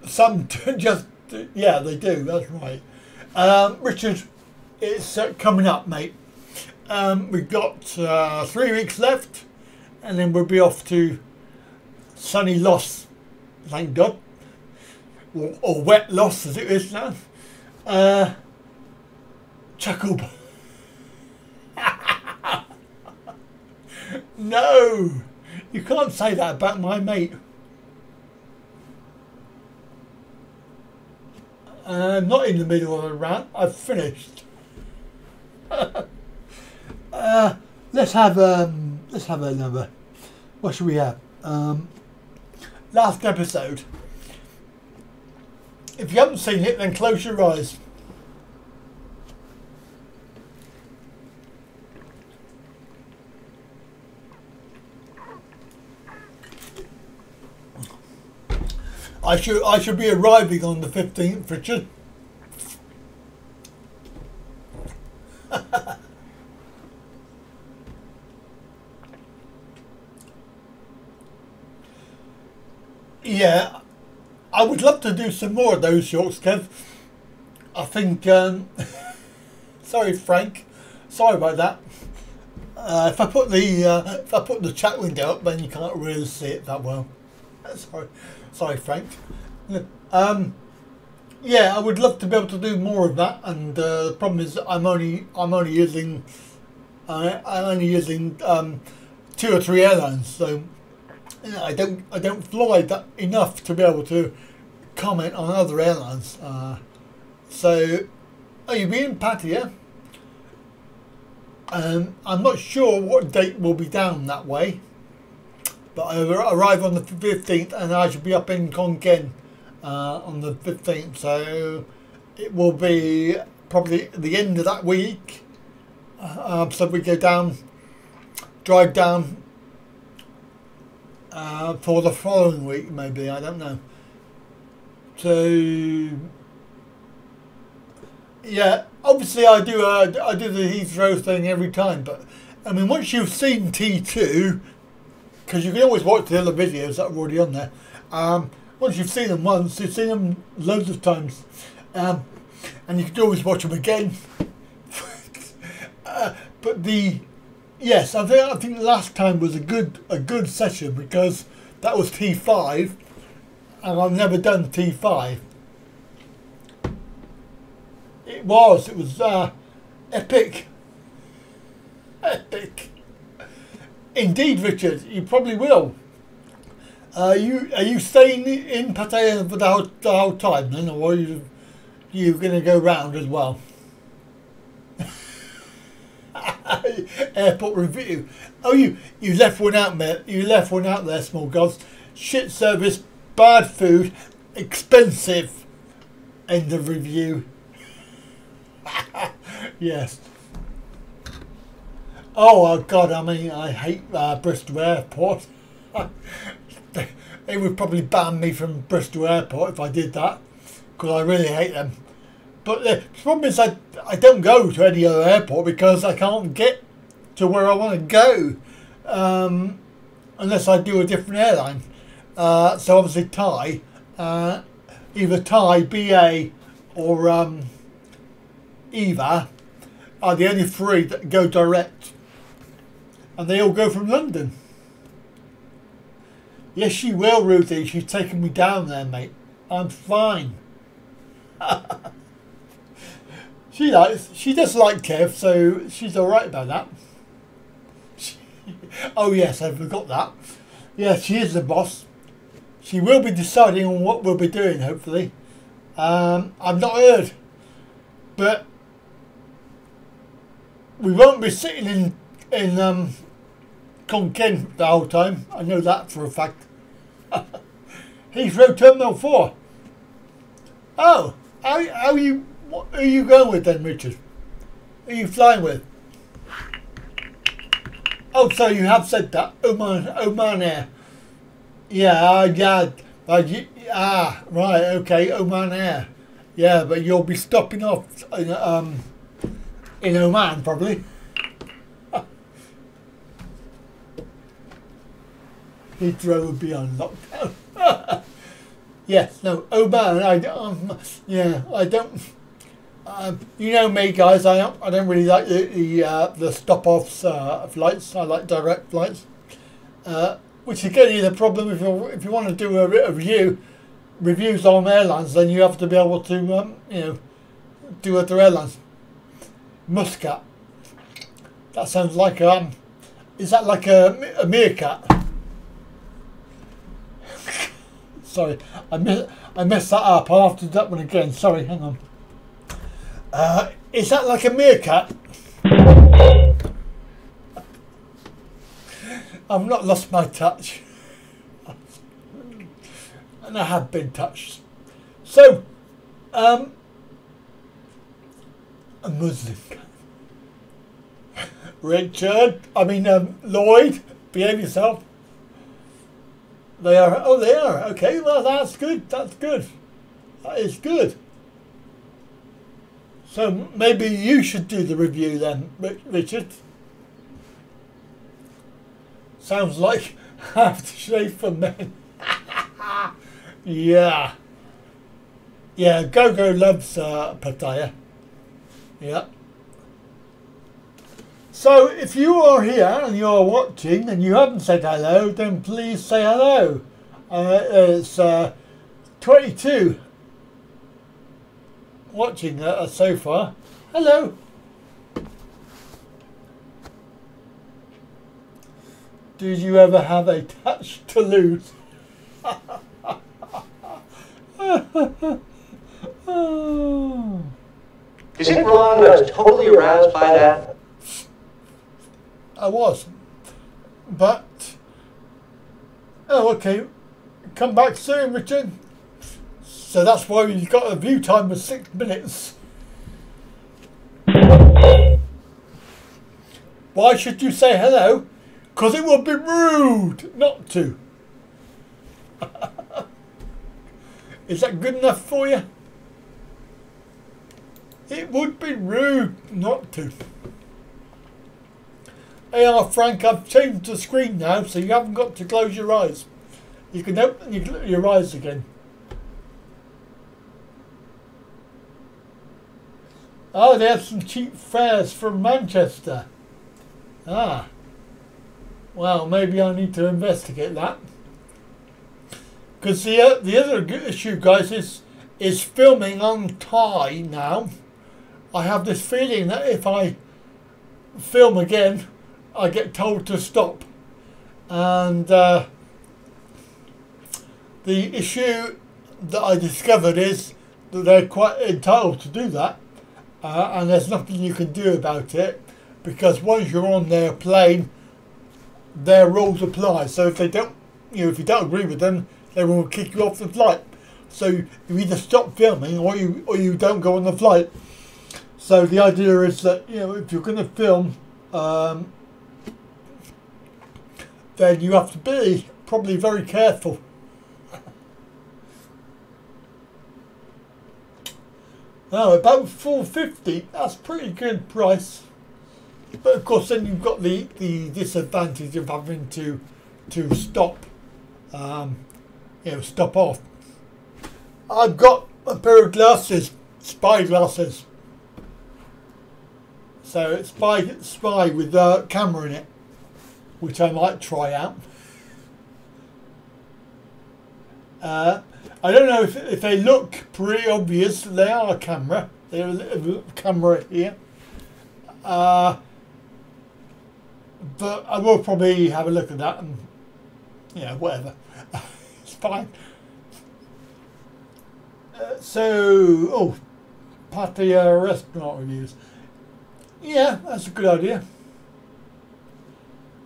Speaker 1: Some just, yeah, they do. That's right. Richard, it's coming up, mate. We've got 3 weeks left, and then we'll be off to sunny Loss, thank God, or wet Loss as it is now. Chuckle. No, you can't say that about my mate. I'm not in the middle of a rant. I've finished. Let's have another. What should we have? Last episode. If you haven't seen it, then close your eyes. I should be arriving on the 15th, Richard. Yeah, I would love to do some more of those shorts, Kev. I think. Sorry, Frank. Sorry about that. If I put the chat window up, then you can't really see it that well. Sorry, Frank. Yeah, I would love to be able to do more of that, and the problem is that I'm only using 2 or 3 airlines, so you know, I don't fly that enough to be able to comment on other airlines. So, are you being Pattaya? I'm not sure what date will be down that way, but I arrive on the 15th and I should be up in Khon Kaen on the 15th. So it will be probably at the end of that week. So we go down, drive down for the following week, maybe, I don't know. So yeah, obviously I do the Heathrow thing every time, but I mean, once you've seen T2, because you can always watch the other videos that are already on there. Once you've seen them once, you've seen them loads of times, and you can always watch them again. But yes, I think last time was a good session because that was T5, and I've never done T5. It was epic. Indeed, Richard, you probably will. Are you staying in Pattaya for the whole time then, or are you going to go round as well? Airport review. Oh, you left one out there. You left one out there, small gods. Shit service, bad food, expensive. End of review. Yes. Oh God! I mean, I hate Bristol Airport. They would probably ban me from Bristol Airport if I did that, because I really hate them. But the problem is I don't go to any other airport because I can't get to where I want to go unless I do a different airline. So obviously Thai, either Thai, BA or EVA are the only three that go direct, and they all go from London. Yes, she will, Ruthie. She's taking me down there, mate. I'm fine. She does like Kev, so she's all right about that. Oh yes, I forgot that. Yeah, she is the boss. She will be deciding on what we'll be doing, hopefully. I've not heard, but we won't be sitting in Khon Kaen the whole time. I know that for a fact. Heathrow Terminal 4. Oh, who are you going with then, Richard? Who are you flying with? Oh, so you have said that. Oman Air. Yeah, right, okay, Oman Air. Yeah, but you'll be stopping off in Oman, probably. Heathrow would be on lockdown. Yes, no, Oman. I don't. You know me, guys. I don't really like the stop-offs flights. I like direct flights. Which again is a problem if you want to do a reviews on airlines, then you have to be able to do other airlines. Muscat. That sounds like is that like a meerkat? Sorry, I messed that up. I'll have to do that one again. Sorry, hang on. Is that like a meerkat? I've not lost my touch. And I have been touched. So, a Muslim. Richard, Lloyd, behave yourself. They are, oh they are, okay, well that's good, that is good. So maybe you should do the review then, Richard. Sounds like aftershave for men. Yeah. Yeah, Gogo loves Pattaya. Yeah. So if you are here and you're watching and you haven't said hello, then please say hello. It's 22 watching so far. Hello. Did you ever have a touch to lose?
Speaker 7: Is it wrong that I was totally aroused by that?
Speaker 1: I was, but oh, okay. Come back soon, Richard. So that's why you've got a view time of 6 minutes. Why should you say hello? Because it would be rude not to. Is that good enough for you? It would be rude not to. Hey, Frank, I've changed the screen now, so you haven't got to close your eyes. You can open your eyes again. Oh, they had some cheap fares from Manchester. Ah. Well, maybe I need to investigate that. Because the other issue, guys, is filming on Thai now. I have this feeling that if I film again, I get told to stop. And the issue that I discovered is that they're quite entitled to do that. And there's nothing you can do about it, because once you're on their plane, their rules apply. So if they don't, if you don't agree with them, they will kick you off the flight. So you either stop filming or you don't go on the flight. So the idea is that if you're going to film, then you have to be probably very careful. Oh, about $4.50. That's pretty good price. But of course, then you've got the disadvantage of having to stop, stop off. I've got a pair of glasses, spy glasses. So it's spy with a camera in it, which I might try out. I don't know if they look pretty obvious. They are a camera. They're a little camera here. But I will probably have a look at that and, whatever. It's fine. Pattaya restaurant reviews. Yeah, that's a good idea.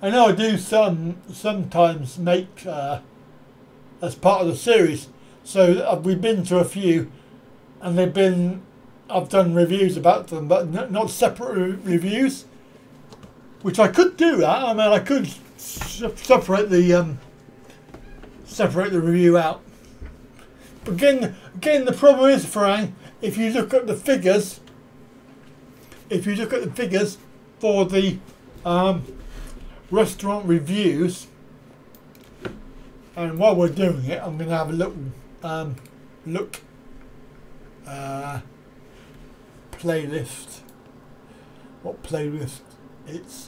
Speaker 1: I know I do sometimes make as part of the series. So we've been to a few, and I've done reviews about them, but not separate reviews. Which I could do that. I mean, I could separate the review out. But again, the problem is, Frank, if you look at the figures, for the restaurant reviews, and while we're doing it, I'm going to have a look. Playlist. What playlist? It's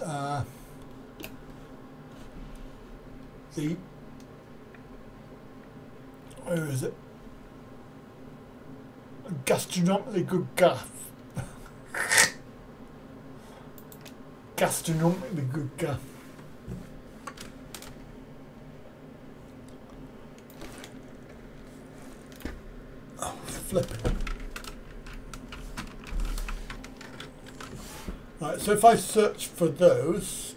Speaker 1: where is it? Gastronomically good gaff. Gastronomically good gaff. Oh, flipping. Right, so if I search for those,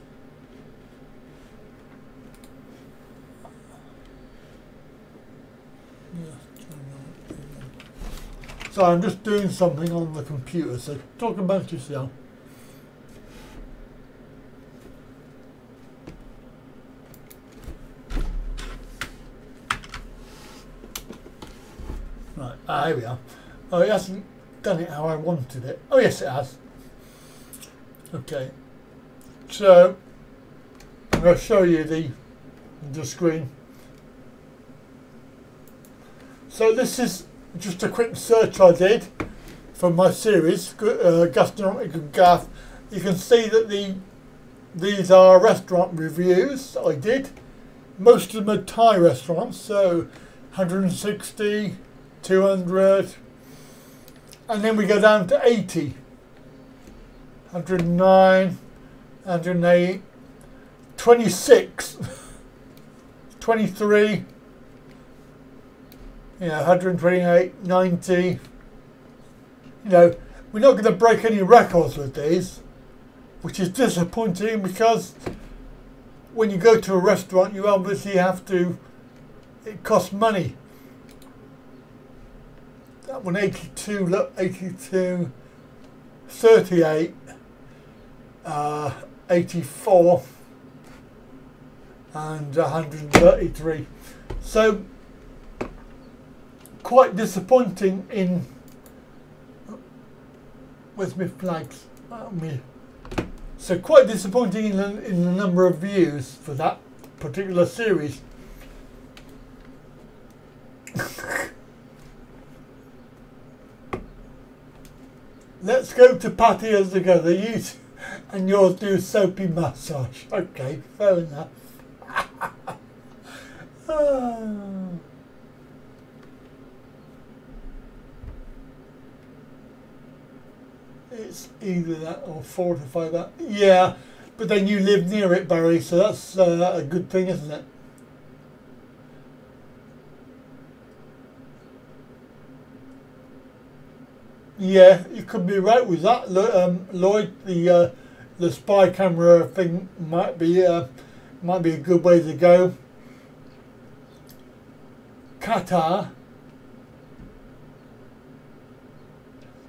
Speaker 1: so I'm just doing something on the computer, so talk about yourself. Right, here we are. Oh, it hasn't done it how I wanted it. Oh yes, it has. Okay, so I'm going to show you the screen. So this is just a quick search I did for my series, Gastronomic and Gaff. You can see that these are restaurant reviews that I did. Most of them are Thai restaurants, so 160, 200, and then we go down to 80. 109, 108, 26, 23, 128, 90. We're not going to break any records with these, which is disappointing, because when you go to a restaurant, you obviously have to, it costs money. that one 82, look, 82, 38, 84 and 133. So quite disappointing in, where's my flags? So quite disappointing in the number of views for that particular series. Let's go to patios together. You and yours do soapy massage. Okay, fair enough. It's either that or fortify that. Yeah, but then you live near it, Barry, so that's a good thing, isn't it? Yeah, you could be right with that, Lloyd. The spy camera thing might be a good way to go. Qatar.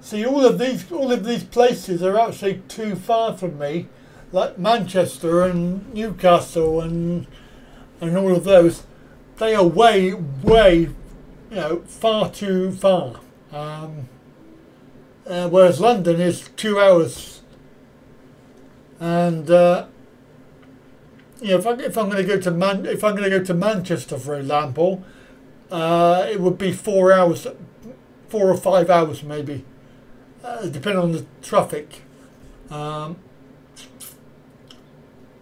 Speaker 1: See, all of these places are actually too far from me, like Manchester and Newcastle and all of those. They are way, you know, far too far. Whereas London is 2 hours, and you know, if I'm going to go to Manchester, for example, it would be 4 hours, 4 or 5 hours maybe, depending on the traffic. And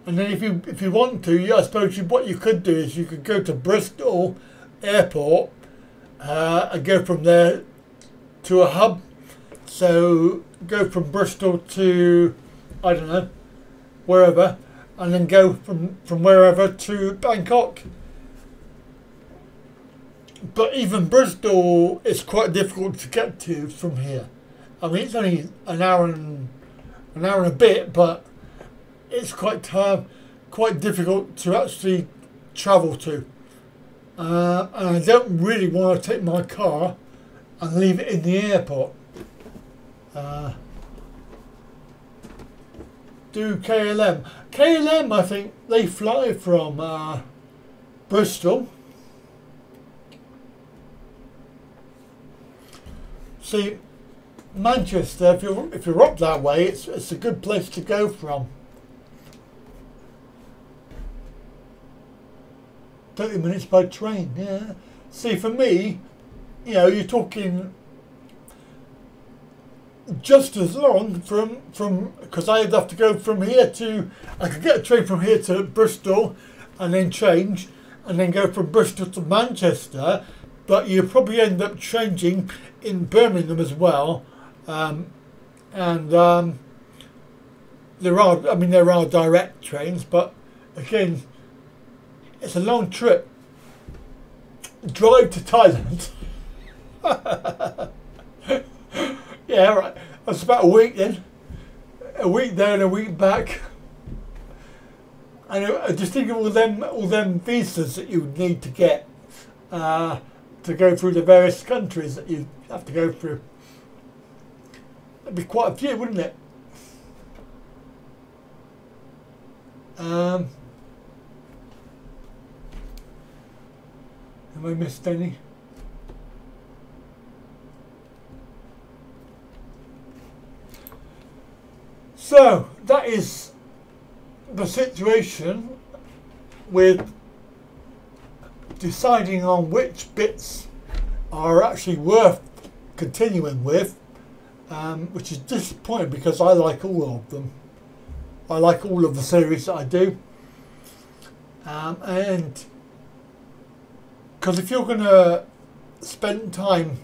Speaker 1: then if you want to, yeah, I suppose what you could do is you could go to Bristol Airport and go from there to a hub. So go from Bristol to, I don't know, wherever, and then go from wherever to Bangkok. But even Bristol is quite difficult to get to from here. I mean, it's only an hour and a bit, but it's quite difficult to actually travel to. And I don't really want to take my car and leave it in the airport. Do KLM. KLM, I think they fly from Bristol. See, Manchester, if you're up that way, it's a good place to go from. 30 minutes by train, yeah. See, for me, you know, you're talking just as long from because I'd have to go from here to, I could get a train from here to Bristol and then change and then go from Bristol to Manchester, but you probably end up changing in Birmingham as well. There are direct trains, but again, it's a long trip. Drive to Thailand. Yeah, right. That's about a week then. A week there and a week back. And I just think of all them visas that you would need to get to go through the various countries that you have to go through. That'd be quite a few, wouldn't it? Have I missed any? So that is the situation with deciding on which bits are actually worth continuing with, which is disappointing because I like all of them. I like all of the series that I do, and because if you're going to spend time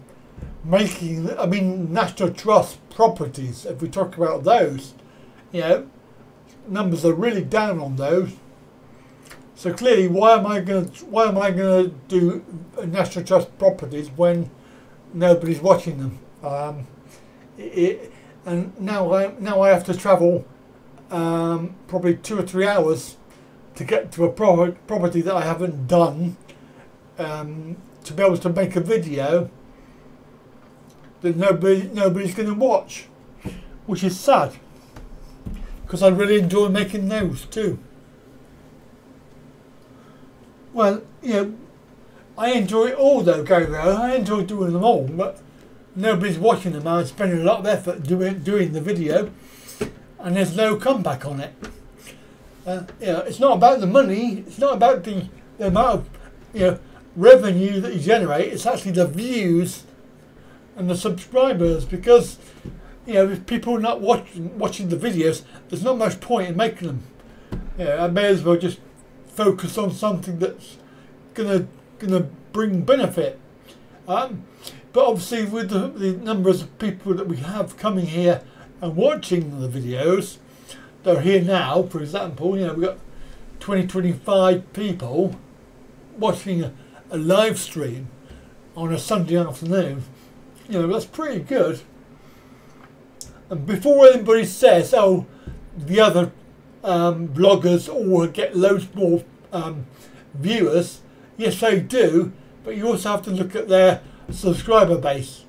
Speaker 1: making, I mean, National Trust properties, if we talk about those, you know, numbers are really down on those. So clearly, why am I going to do National Trust properties when nobody's watching them? And now I have to travel probably 2 or 3 hours to get to a property that I haven't done, to be able to make a video that nobody's going to watch, which is sad, because I really enjoy making those too. Well, you know, I enjoy it all though, CAIRO. I enjoy doing them all, but nobody's watching them. I'm spending a lot of effort doing the video, and there's no comeback on it. You know, it's not about the money. It's not about the amount of revenue that you generate. It's actually the views and the subscribers, because if people are not watching the videos, there's not much point in making them. I may as well just focus on something that's gonna bring benefit. But obviously, with the numbers of people that we have coming here and watching the videos, they're here now. For example, we've got 25 people watching a live stream on a Sunday afternoon. That's pretty good. And before anybody says, oh, the other bloggers all get loads more viewers, yes, they do, but you also have to look at their subscriber base.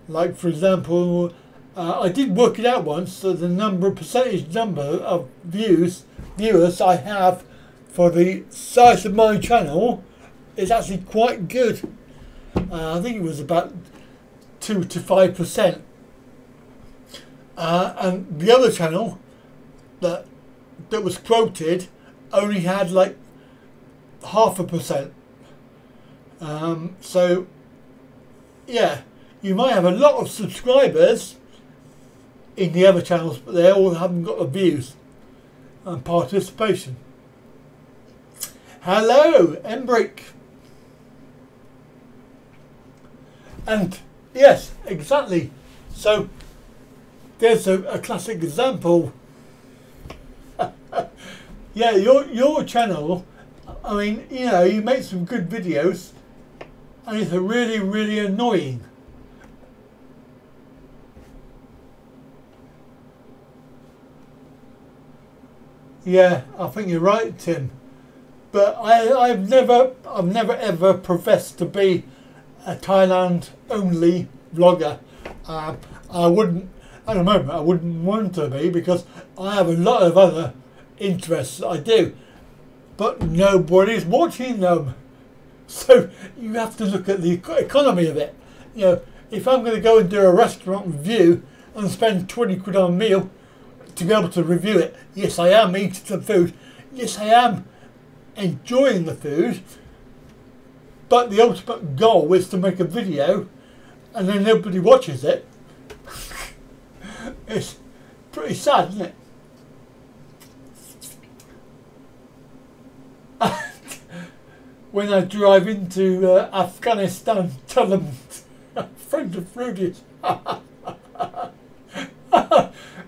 Speaker 1: Like, for example, I did work it out once, so the percentage number of viewers I have for the size of my channel is actually quite good. I think it was about 2 to 5%. And the other channel that was quoted only had like 0.5%. So yeah, you might have a lot of subscribers in the other channels, but they all haven't got the views and participation. Hello, Embrick. And yes, exactly. So there's a classic example. Yeah, your channel, I mean, you make some good videos, and it's really, really annoying. Yeah, I think you're right, Tim. But I've never ever professed to be a Thailand only vlogger. I wouldn't, at the moment, I wouldn't want to be, because I have a lot of other interests that I do, but nobody's watching them. So you have to look at the economy of it. If I'm going to go and do a restaurant review and spend 20 quid on a meal to be able to review it, yes, I am eating some food. Yes, I am enjoying the food. But the ultimate goal is to make a video, and then nobody watches it. It's pretty sad, isn't it? When I drive into Afghanistan, tell them friend of Rudy's.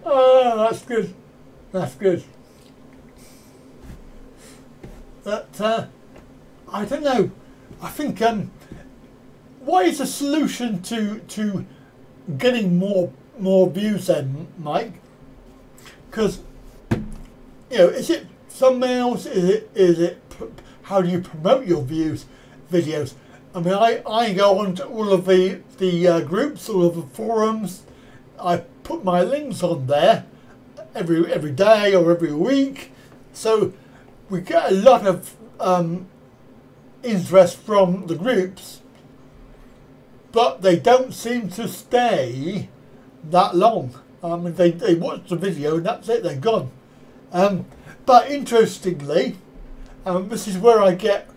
Speaker 1: Oh, that's good. That's good. But I don't know. I think what is the solution to getting more views then, Mike? Because is it thumbnails? Is it how do you promote your videos? I mean, I go on to all of the groups, all of the forums. I put my links on there every day or every week, so we get a lot of interest from the groups, but they don't seem to stay that long. I mean, they watch the video and that's it, they're gone. But interestingly, this is where I get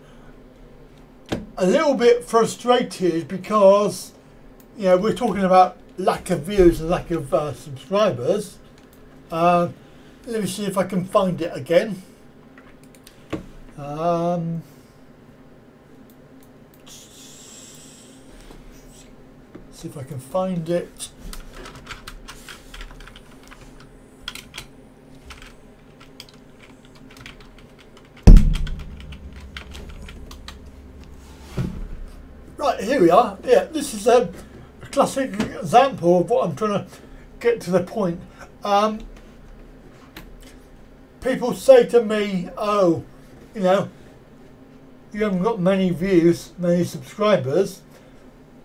Speaker 1: a little bit frustrated, because we're talking about lack of views and lack of subscribers. Let me see if I can find it again. See if I can find it. Right, here we are. Yeah, this is a classic example of what I'm trying to get to the point. People say to me, oh, you haven't got many views, many subscribers,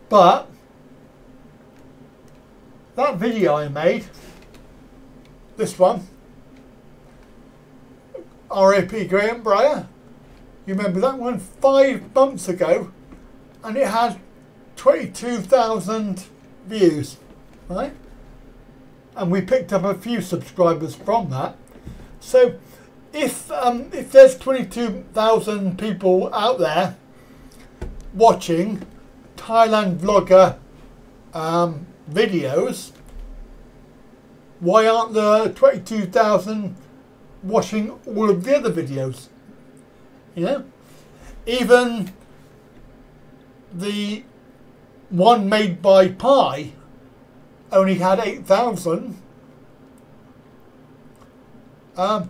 Speaker 1: but that video I made, this one, R.A.P. Graham Breyer, you remember that one, 5 months ago, and it had 22,000 views, right? And we picked up a few subscribers from that. So if there's 22,000 people out there watching Thailand vlogger videos, why aren't there 22,000 watching all of the other videos? You know, even the one made by Pi only had 8,000, and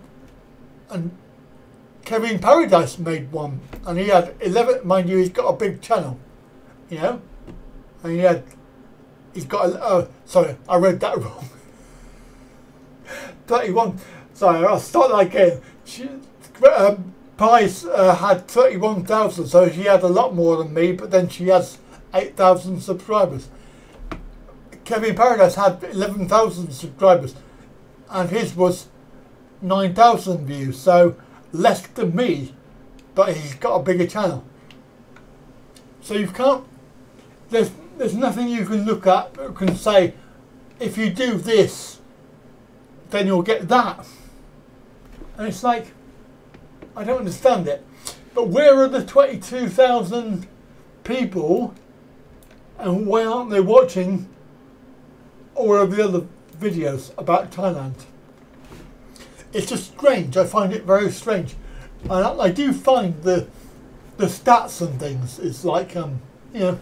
Speaker 1: Kevin Paradise made one and he had 11. Mind you, he's got a big channel, you know, and he's got sorry, I read that wrong. 31. Sorry, I'll start that again. Pi's had 31,000, so she had a lot more than me, but then she has 8,000 subscribers. Kevin Paradise had 11,000 subscribers, and his was 9,000 views, so less than me, but he's got a bigger channel. So you can't. There's nothing you can look at that can say, if you do this, then you'll get that. And it's like, I don't understand it. But where are the 22,000 people, and why aren't they watching all of the other videos about Thailand? It's just strange. I find it very strange. And I do find the stats and things, it's like, you know,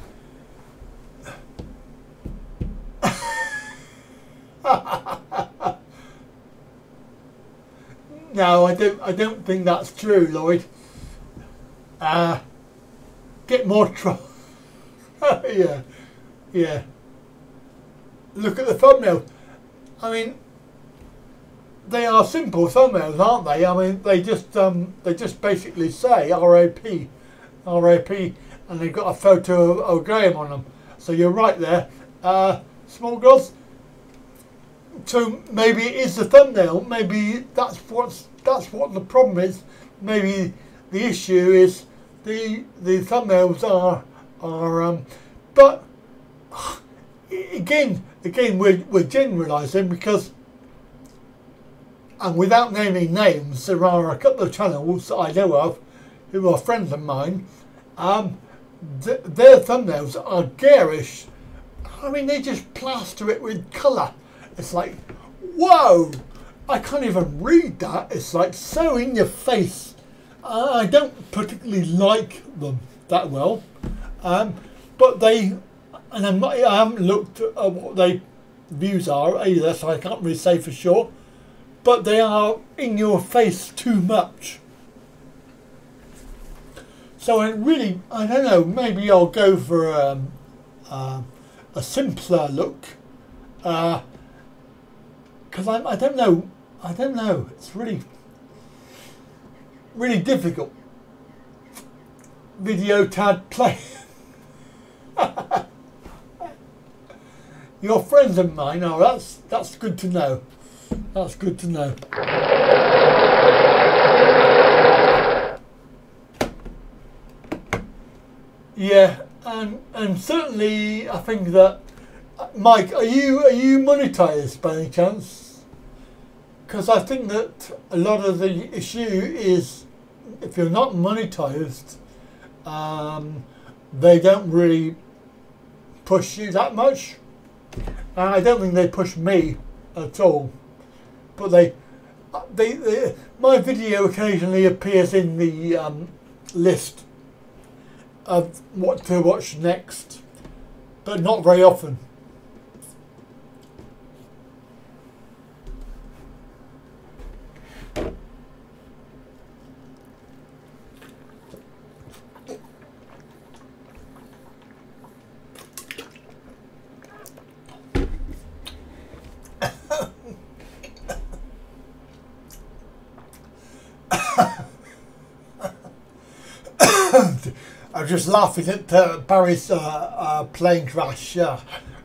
Speaker 1: no, I don't think that's true, Lloyd. Get more trouble. yeah. Look at the thumbnail. I mean, they are simple thumbnails, aren't they? I mean, they just basically say R.A.P., R.A.P., and they've got a photo of Graham on them. So you're right there, small girls. So maybe it is the thumbnail. Maybe that's what the problem is. Maybe the issue is the thumbnails are but again we're generalising, because, and without naming names, there are a couple of channels that I know of who are friends of mine. Their thumbnails are garish. I mean, they just plaster it with colour. It's like, whoa, I can't even read that. It's like so in your face. I don't particularly like them that well, but they, and I haven't looked at what their views are either, so I can't really say for sure, but they are in your face too much. So I don't know, maybe I'll go for a simpler look, because I don't know, it's really difficult. Video tag play. Your friends of mine, oh, that's good to know. That's good to know. Yeah, and certainly I think that, Mike, are you monetized by any chance? Because I think that a lot of the issue is, if you're not monetized, they don't really push you that much. And I don't think they push me at all. But they my video occasionally appears in the list of what to watch next, but not very often. I'm just laughing at Barry's plane crash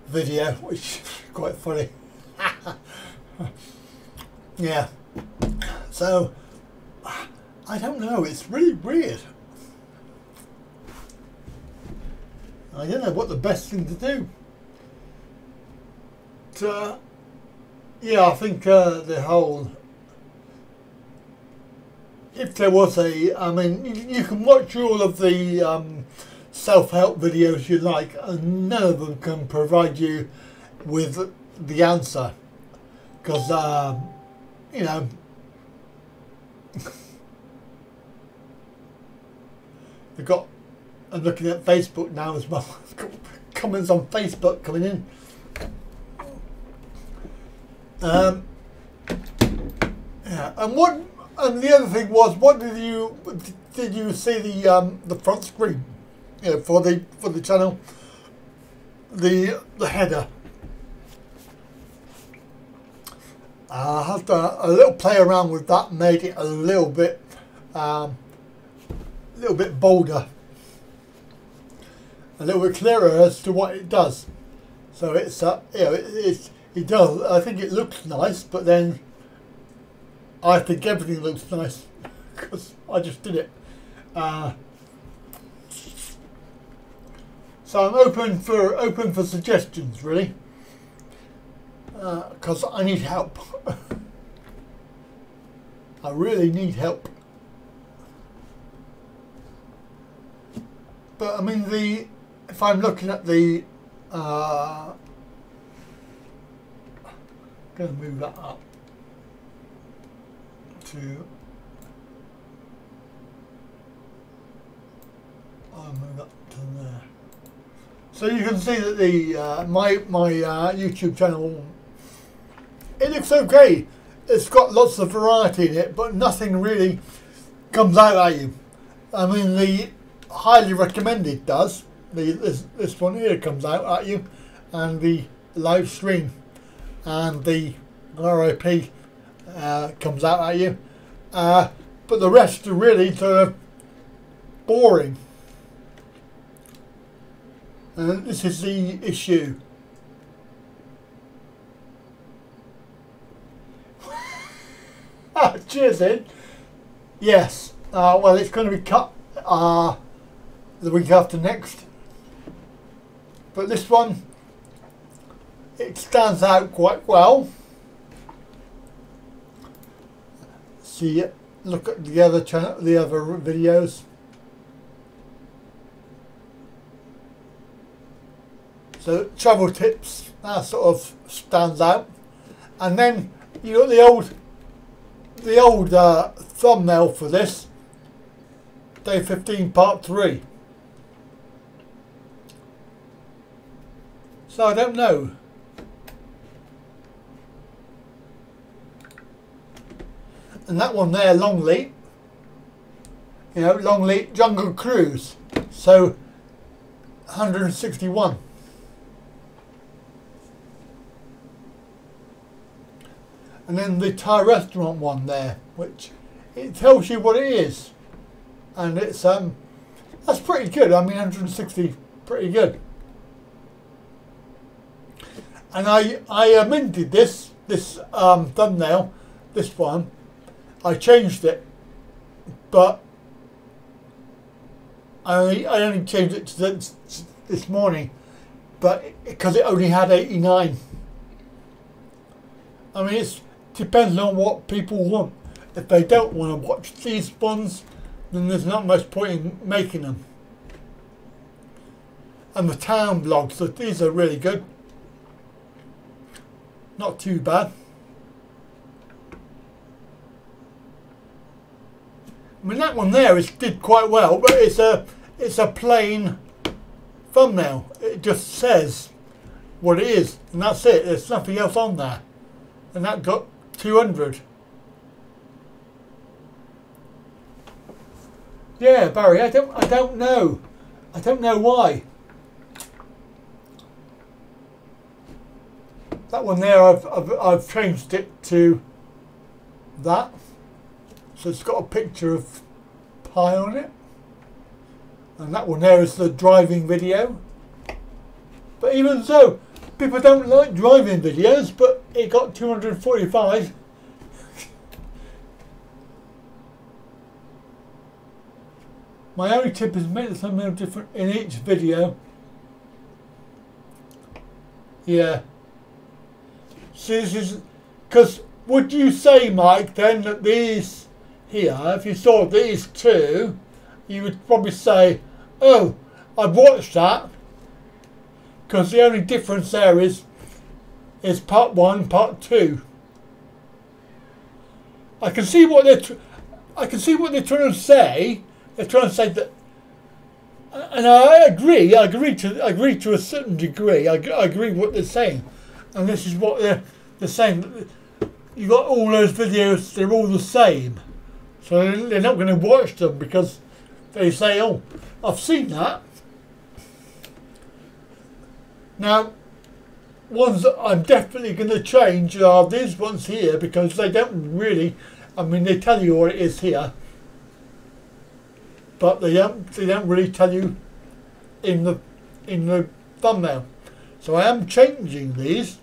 Speaker 1: video, which is quite funny. Yeah, so I don't know, it's really weird. I don't know what the best thing to do. Yeah, I think the whole, if there was I mean, you can watch all of the self-help videos you like, and none of them can provide you with the answer, because you know, we've got, I'm looking at Facebook now as well. Comments on Facebook coming in. Yeah, and the other thing was, what did you see the front screen, you know, for the channel, the header? I had a little play around with that, made it a little bit bolder, a little bit clearer as to what it does. So it's you know, it does. I think it looks nice, but then I think everything looks nice because I just did it. So I'm open for suggestions, really, because I need help. I really need help. But I mean, if I'm looking at the, going to move that up to, I'll move that to there. So you can see that the my YouTube channel, it looks okay. It's got lots of variety in it, but nothing really comes out at you. I mean, the highly recommended does. This one here comes out at you, and the live stream and the RIP comes out at you, but the rest are really sort of boring. And this is the issue. Cheers, Ed. Yes. Well, it's going to be cut the week after next. But this one, it stands out quite well. See, look at the other channel, the other videos. So travel tips, that sort of stands out. And then you got the old thumbnail for this, day 15 part 3. So I don't know. And that one there, Longleat, you know, Longleat Jungle Cruise, so 161. And then the Thai restaurant one there, which it tells you what it is, and it's that's pretty good. I mean, 160, pretty good. And I amended this thumbnail, this one. I changed it, but I only changed it to this morning, but because it only had 89. I mean, it depends on what people want. If they don't want to watch these ones, then there's not much point in making them. And the town blogs, these are really good. Not too bad. I mean, that one there did quite well, but it's a plain thumbnail. It just says what it is, and that's it. There's nothing else on there, and that got 200. Yeah, Barry, I don't know. I don't know why. That one there, I've changed it to that. So it's got a picture of pie on it. And that one there is the driving video. But even so, people don't like driving videos, but it got 245. My only tip is make something different in each video. Yeah. See, this is because would you say, Mike, then that these here, if you saw these two, you would probably say, oh, I've watched that, because the only difference there is part 1, part 2. I can see what they're trying to say. They're trying to say that, and I agree to a certain degree. I agree what they're saying, and this is what they're saying. You got all those videos; they're all the same, so they're not going to watch them because they say, "Oh, I've seen that." Now, ones that I'm definitely going to change are these ones here, because they don't really. I mean, they tell you what it is here, but they don't really tell you in the thumbnail. So I am changing these.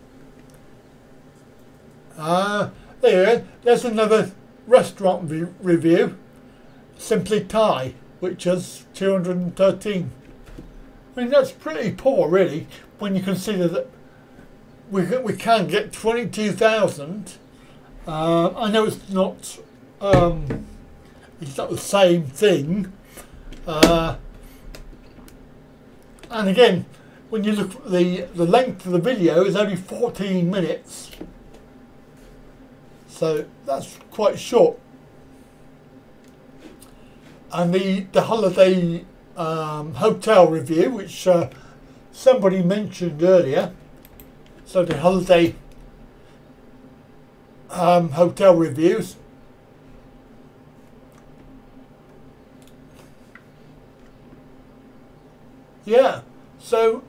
Speaker 1: There you go. There's another restaurant review, Simply Thai, which is 213. I mean, that's pretty poor, really, when you consider that we can get 22,000. I know it's not the same thing. And again, when you look at the length of the video is only 14 minutes. So that's quite short. And the holiday hotel review, which somebody mentioned earlier. So the holiday hotel reviews. Yeah, so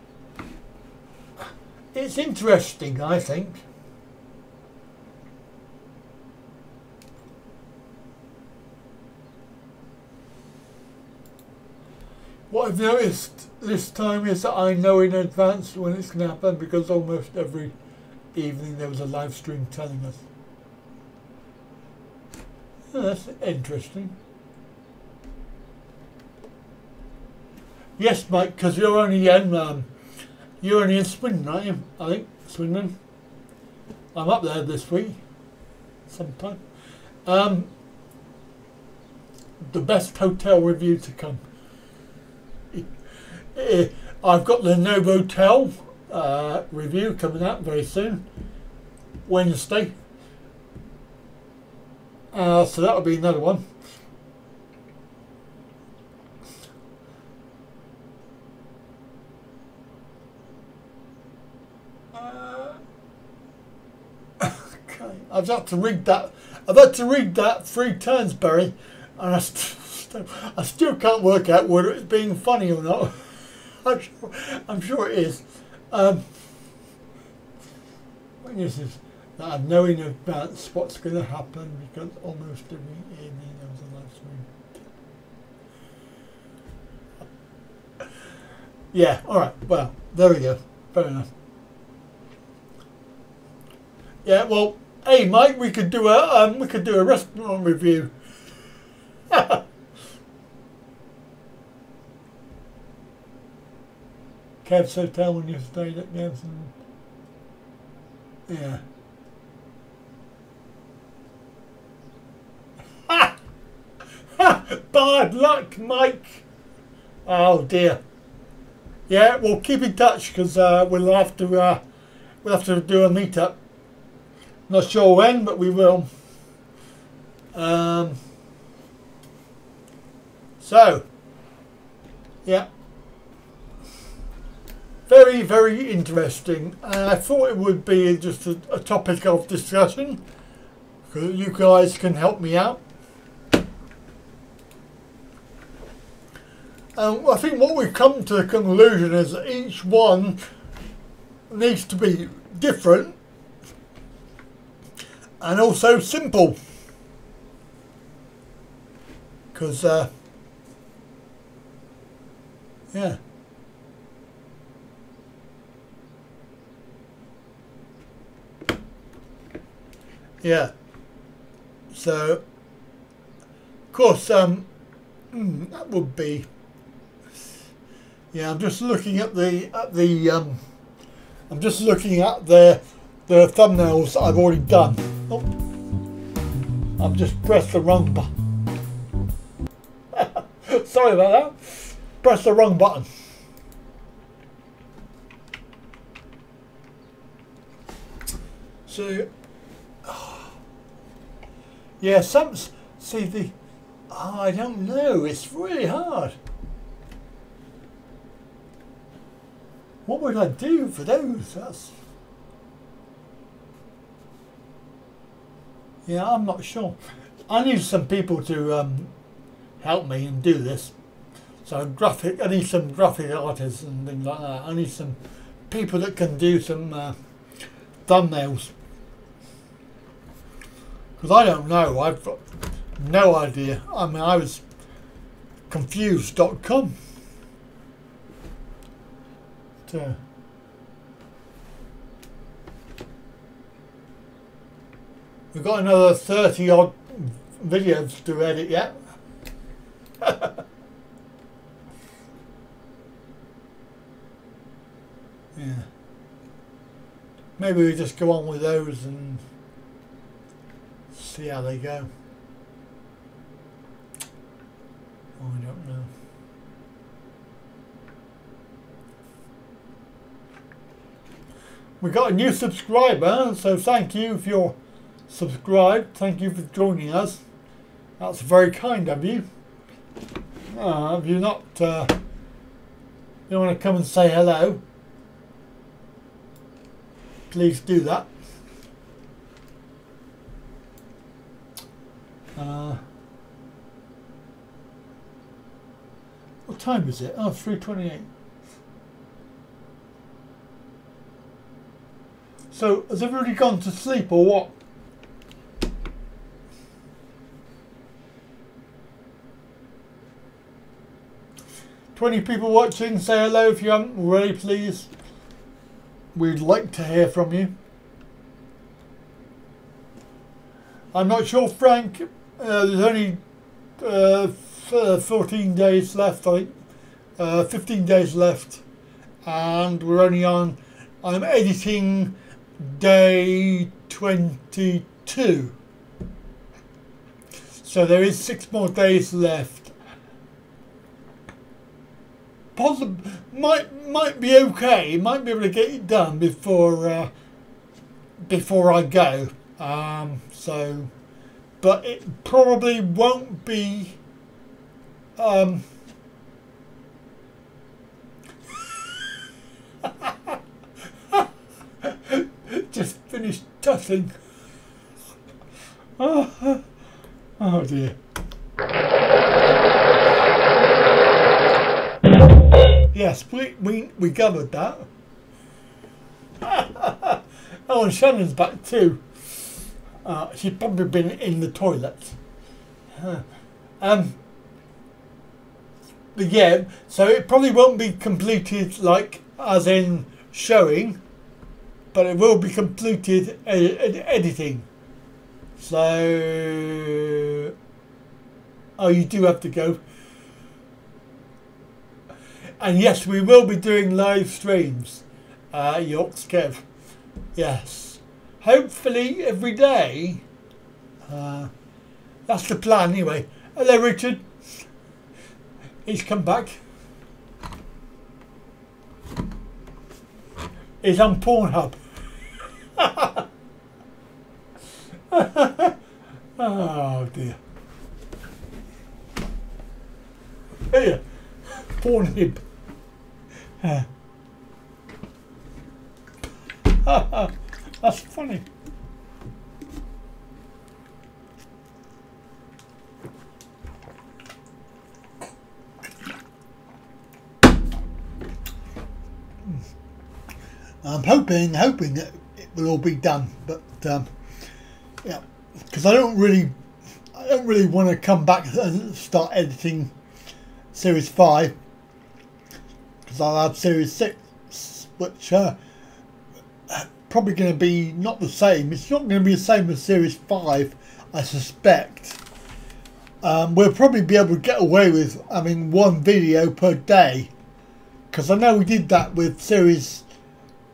Speaker 1: it's interesting, I think. What I've noticed this time is that I know in advance when it's going to happen, because almost every evening there was a live stream telling us. Oh, that's interesting. Yes, Mike, because you're only in Swindon, aren't you? I think Swindon. I'm up there this week, sometime. The best hotel review to come. I've got the Novotel review coming out very soon, Wednesday. So that'll be another one. Okay, I've had to read that. I've had to read that 3 times, Barry, and I still can't work out whether it's being funny or not. I'm sure it is. This is that I know in advance what's going to happen, because almost every evening there was a live stream. Yeah. All right. Well, there we go. Fair enough. Yeah. Well, hey, Mike, we could do a restaurant review. Kev's Hotel when you stayed at Kev's. Yeah. Bad luck, Mike. Oh dear. Yeah, we'll keep in touch, because we'll have to do a meetup. Not sure when, but we will. So, yeah. Very, very interesting. And I thought it would be just a topic of discussion, because you guys can help me out. I think what we've come to the conclusion is that each one needs to be different and also simple. Because, yeah. Yeah. So, of course, that would be. Yeah, I'm just looking at I'm just looking at the thumbnails I've already done. Oh, I've just pressed the wrong button. Sorry about that. Press the wrong button. So, yeah, I don't know. It's really hard. What would I do for those? Yeah, I'm not sure. I need some people to help me and do this. So I need some graphic artists and things like that. I need some people that can do some thumbnails. Because I don't know. I've got no idea. I mean, I was confused.com. We've got another 30 odd videos to edit yet. Yeah. Maybe we just go on with those and see how they go. Oh, I don't know. We got a new subscriber, so thank you if you're subscribed. Thank you for joining us. That's very kind of you. If you're not, you want to come and say hello, please do that. What time is it? Oh, 3:28. So, has everybody gone to sleep or what? "20 people watching, say hello if you haven't already, please. We'd like to hear from you." I'm not sure, Frank. There's only 14 days left, I think. 15 days left. And we're only on... I'm editing day 22. So there is 6 more days left. Might be okay. Might be able to get it done before I go. So, but it probably won't be. Just finished tussing. Oh dear. Yes, we covered that. Oh, and Shannon's back too. She's probably been in the toilet. But yeah, so it probably won't be completed like as in showing, but it will be completed editing. So, oh, you do have to go. And yes, we will be doing live streams, York's Kev. Yes. Hopefully every day. That's the plan anyway. Hello, Richard. He's come back. He's on Pornhub. Oh dear. Here. Pornhub. That's funny. I'm hoping that it will all be done, but yeah, because I don't really want to come back and start editing Series 5, because I'll have Series 6, which probably going to be not the same. It's not going to be the same as Series 5, I suspect. We'll probably be able to get away with having one video per day, because I know we did that with Series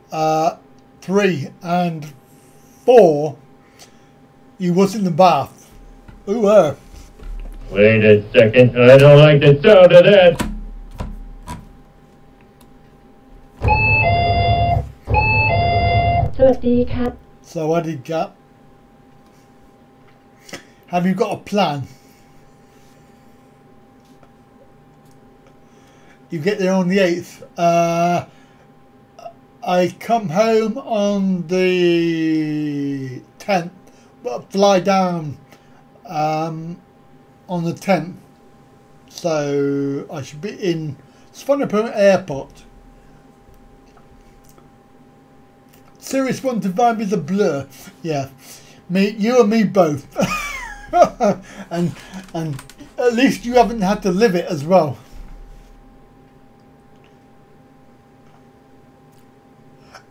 Speaker 1: 3 and 4. You was in the bath. Ooh,
Speaker 9: Wait a second, I don't like the sound of that.
Speaker 1: So I did that. Have you got a plan? You get there on the 8th. I come home on the 10th, but fly down on the 10th. So I should be in Swanepoel Airport. Series 1 to 5 is a blur. Yeah, you and me both. and at least you haven't had to live it as well.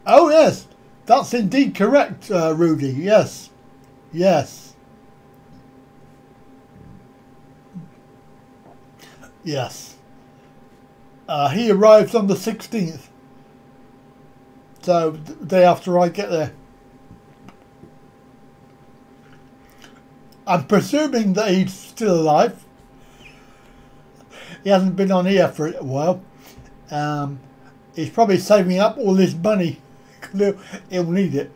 Speaker 1: Oh yes, that's indeed correct, Rudy. Yes, yes, yes. He arrives on the 16th. So the day after I get there. I'm presuming that he's still alive. He hasn't been on here for a while. He's probably saving up all his money. He'll need it.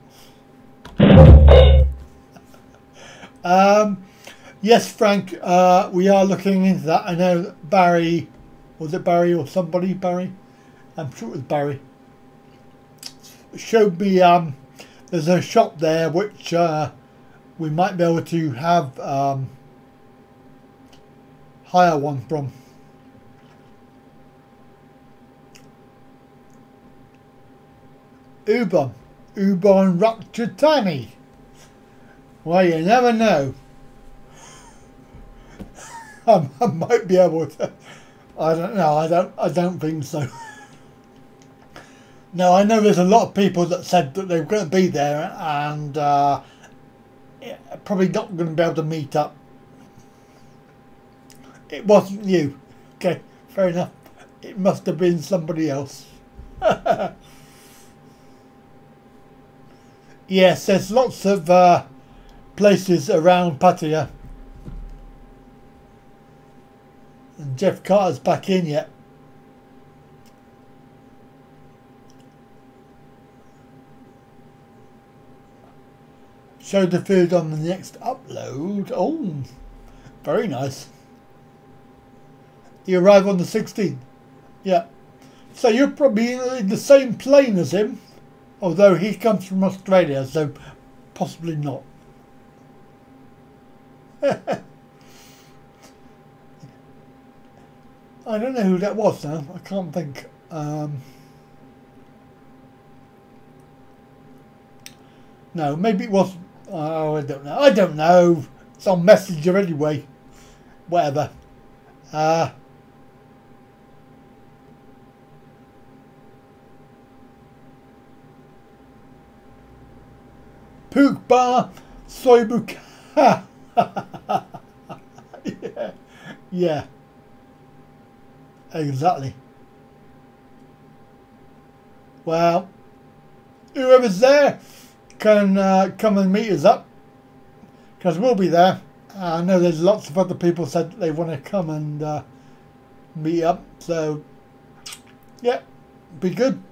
Speaker 1: Yes, Frank, we are looking into that. I know that Barry, was it Barry or somebody? Barry? I'm sure it was Barry. Showed me there's a shop there which we might be able to have hire one from. Uber and Ratchetani. Well, you never know. I might be able to. I don't know. I don't think so. No, I know there's a lot of people that said that they were going to be there and probably not going to be able to meet up. It wasn't you. Okay, fair enough. It must have been somebody else. Yes, there's lots of places around Pattaya. And Jeff Carter's back in yet. Show the food on the next upload. Oh, very nice. You arrive on the 16th. Yeah. So you're probably in the same plane as him. Although he comes from Australia, so possibly not. I don't know who that was now. I can't think. No, maybe it was. Oh, I don't know. I don't know. It's on Messenger anyway. Whatever. Pook bar soybuka. Yeah. Yeah. Exactly. Well, whoever's there can come and meet us up, because we'll be there. I know there's lots of other people said they want to come and meet up, so yeah, be good.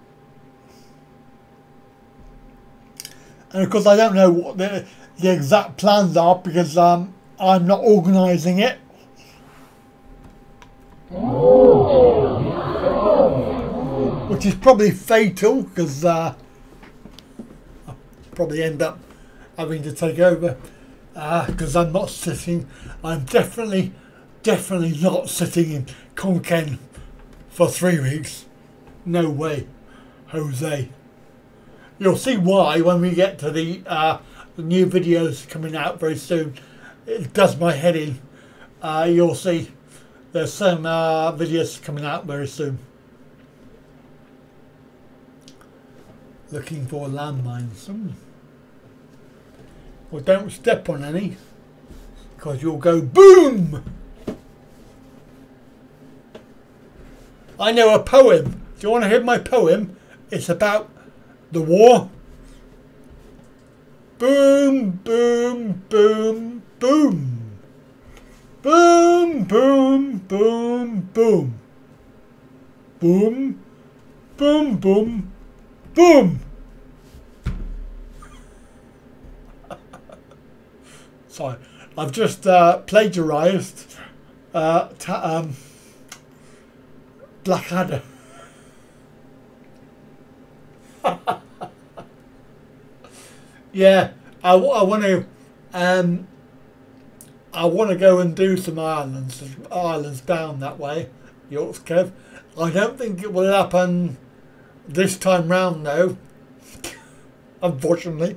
Speaker 1: And of course I don't know what the exact plans are, because I'm not organising it. Which is probably fatal, because I'll probably end up having to take over, because I'm not sitting. I'm definitely not sitting in Konkan for 3 weeks. No way, Jose. You'll see why when we get to the new videos coming out very soon. It does my head in. You'll see there's some videos coming out very soon. Looking for landmines. Well, don't step on any, because you'll go boom! I know a poem. Do you want to hear my poem? It's about the war. Boom, boom, boom, boom. Boom, boom, boom, boom. Boom, boom, boom, boom. Sorry, I've just plagiarised Blackadder. Yeah, I want to go and do some islands down that way, Yorks Kev. I don't think it will happen this time round though, unfortunately.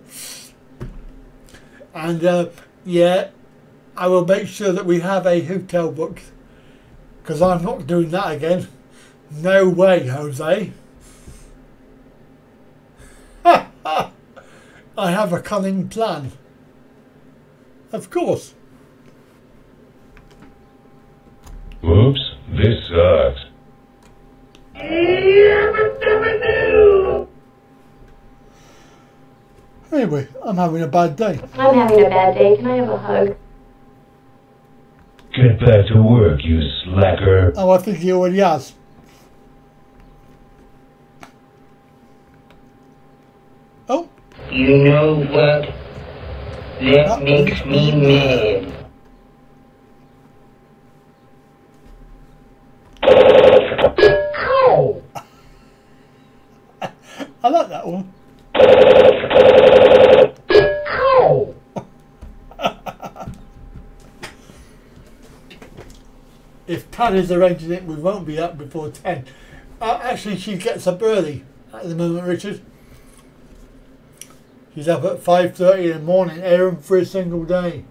Speaker 1: And yeah, I will make sure that we have a hotel booked, because I'm not doing that again. No way, Jose. I have a cunning plan. Of course.
Speaker 5: Oops, this sucks.
Speaker 1: Anyway, I'm having a bad day.
Speaker 10: I'm having a bad day. Can I have a hug?
Speaker 5: Get back to work, you slacker.
Speaker 1: Oh, I think he already has. Oh.
Speaker 11: You know what? That makes me mad.
Speaker 1: Ow! I like that one. Ow! If Tad is arranging it, we won't be up before 10. Actually, she gets up early at the moment, Richard. She's up at 5:30 in the morning, every single day.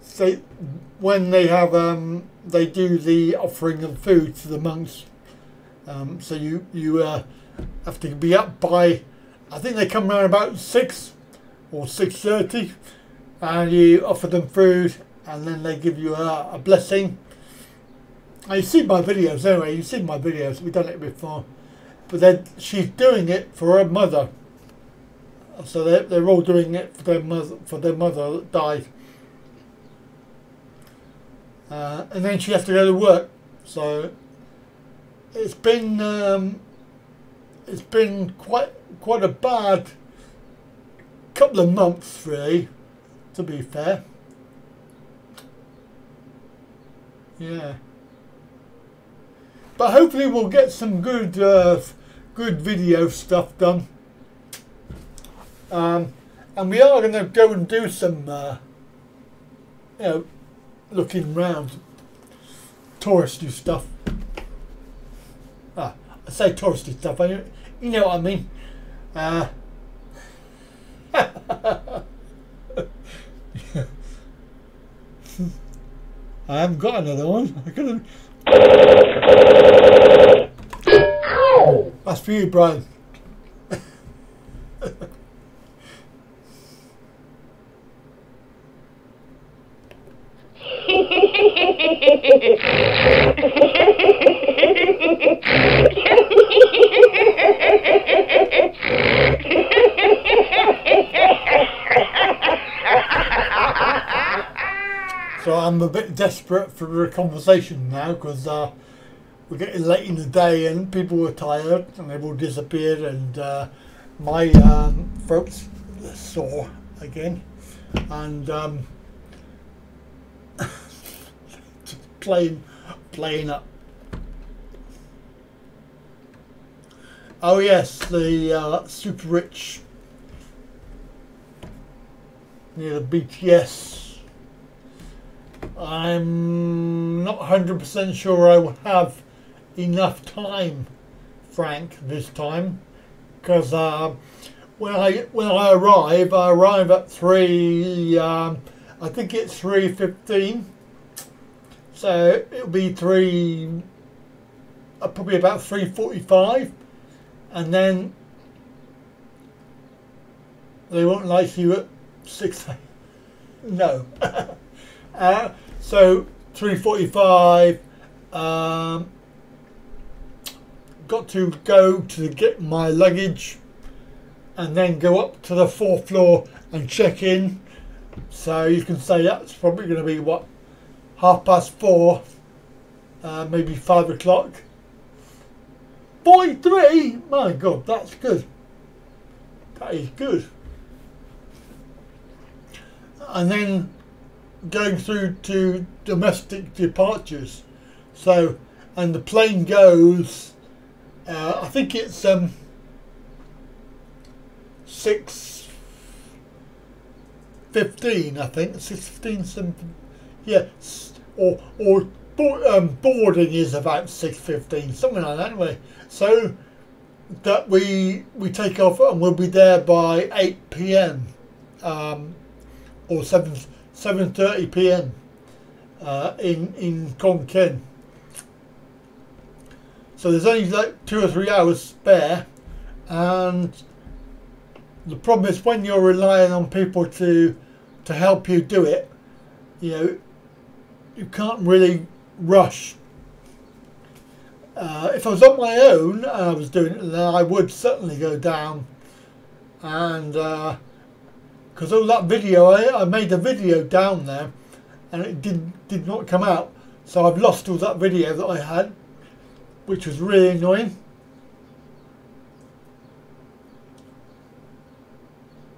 Speaker 1: So when they have, they do the offering of food to the monks. So you have to be up by, I think they come around about 6 or 6:30, and you offer them food, and then they give you a blessing. And you've seen my videos anyway. You've seen my videos. We've done it before, but then she's doing it for her mother. So they're all doing it for their mother that died, and then she has to go to work. So it's been quite a bad couple of months, really, to be fair. Yeah, but hopefully we'll get some good video stuff done. And we are going to go and do some, you know, looking round, touristy stuff. I say touristy stuff, you know what I mean. I haven't got another one. I couldn't. Ow! That's for you, Brian. So I'm a bit desperate for a conversation now, because we're getting late in the day and people are tired and they've all disappeared, and my throat's sore again, and just playing up. Oh yes, the super rich near the beach. Yes, I'm not 100% sure I will have enough time, Frank, this time, because when I arrive at 3. I think it's 3:15. So it'll be probably about 3:45, and then they won't like you at 6 a.m. No. So 3:45. Got to go to get my luggage and then go up to the 4th floor and check in. So you can say that's probably going to be what, 4:30, maybe 5 o'clock. 43, my God, that's good. That is good. And then going through to domestic departures. So, and the plane goes, I think it's 6:15, I think 6:15 something. Yeah, or boarding is about 6:15, something like that anyway. So that we take off and we'll be there by 8 p.m. Or 7:30 p.m. In Khon Kaen. So there's only like 2 or 3 hours spare, and the problem is when you're relying on people to help you do it, you know, you can't really rush. If I was on my own and I was doing it, then I would certainly go down, and because all that video, I made a video down there and it did not come out, so I've lost all that video that I had, which was really annoying.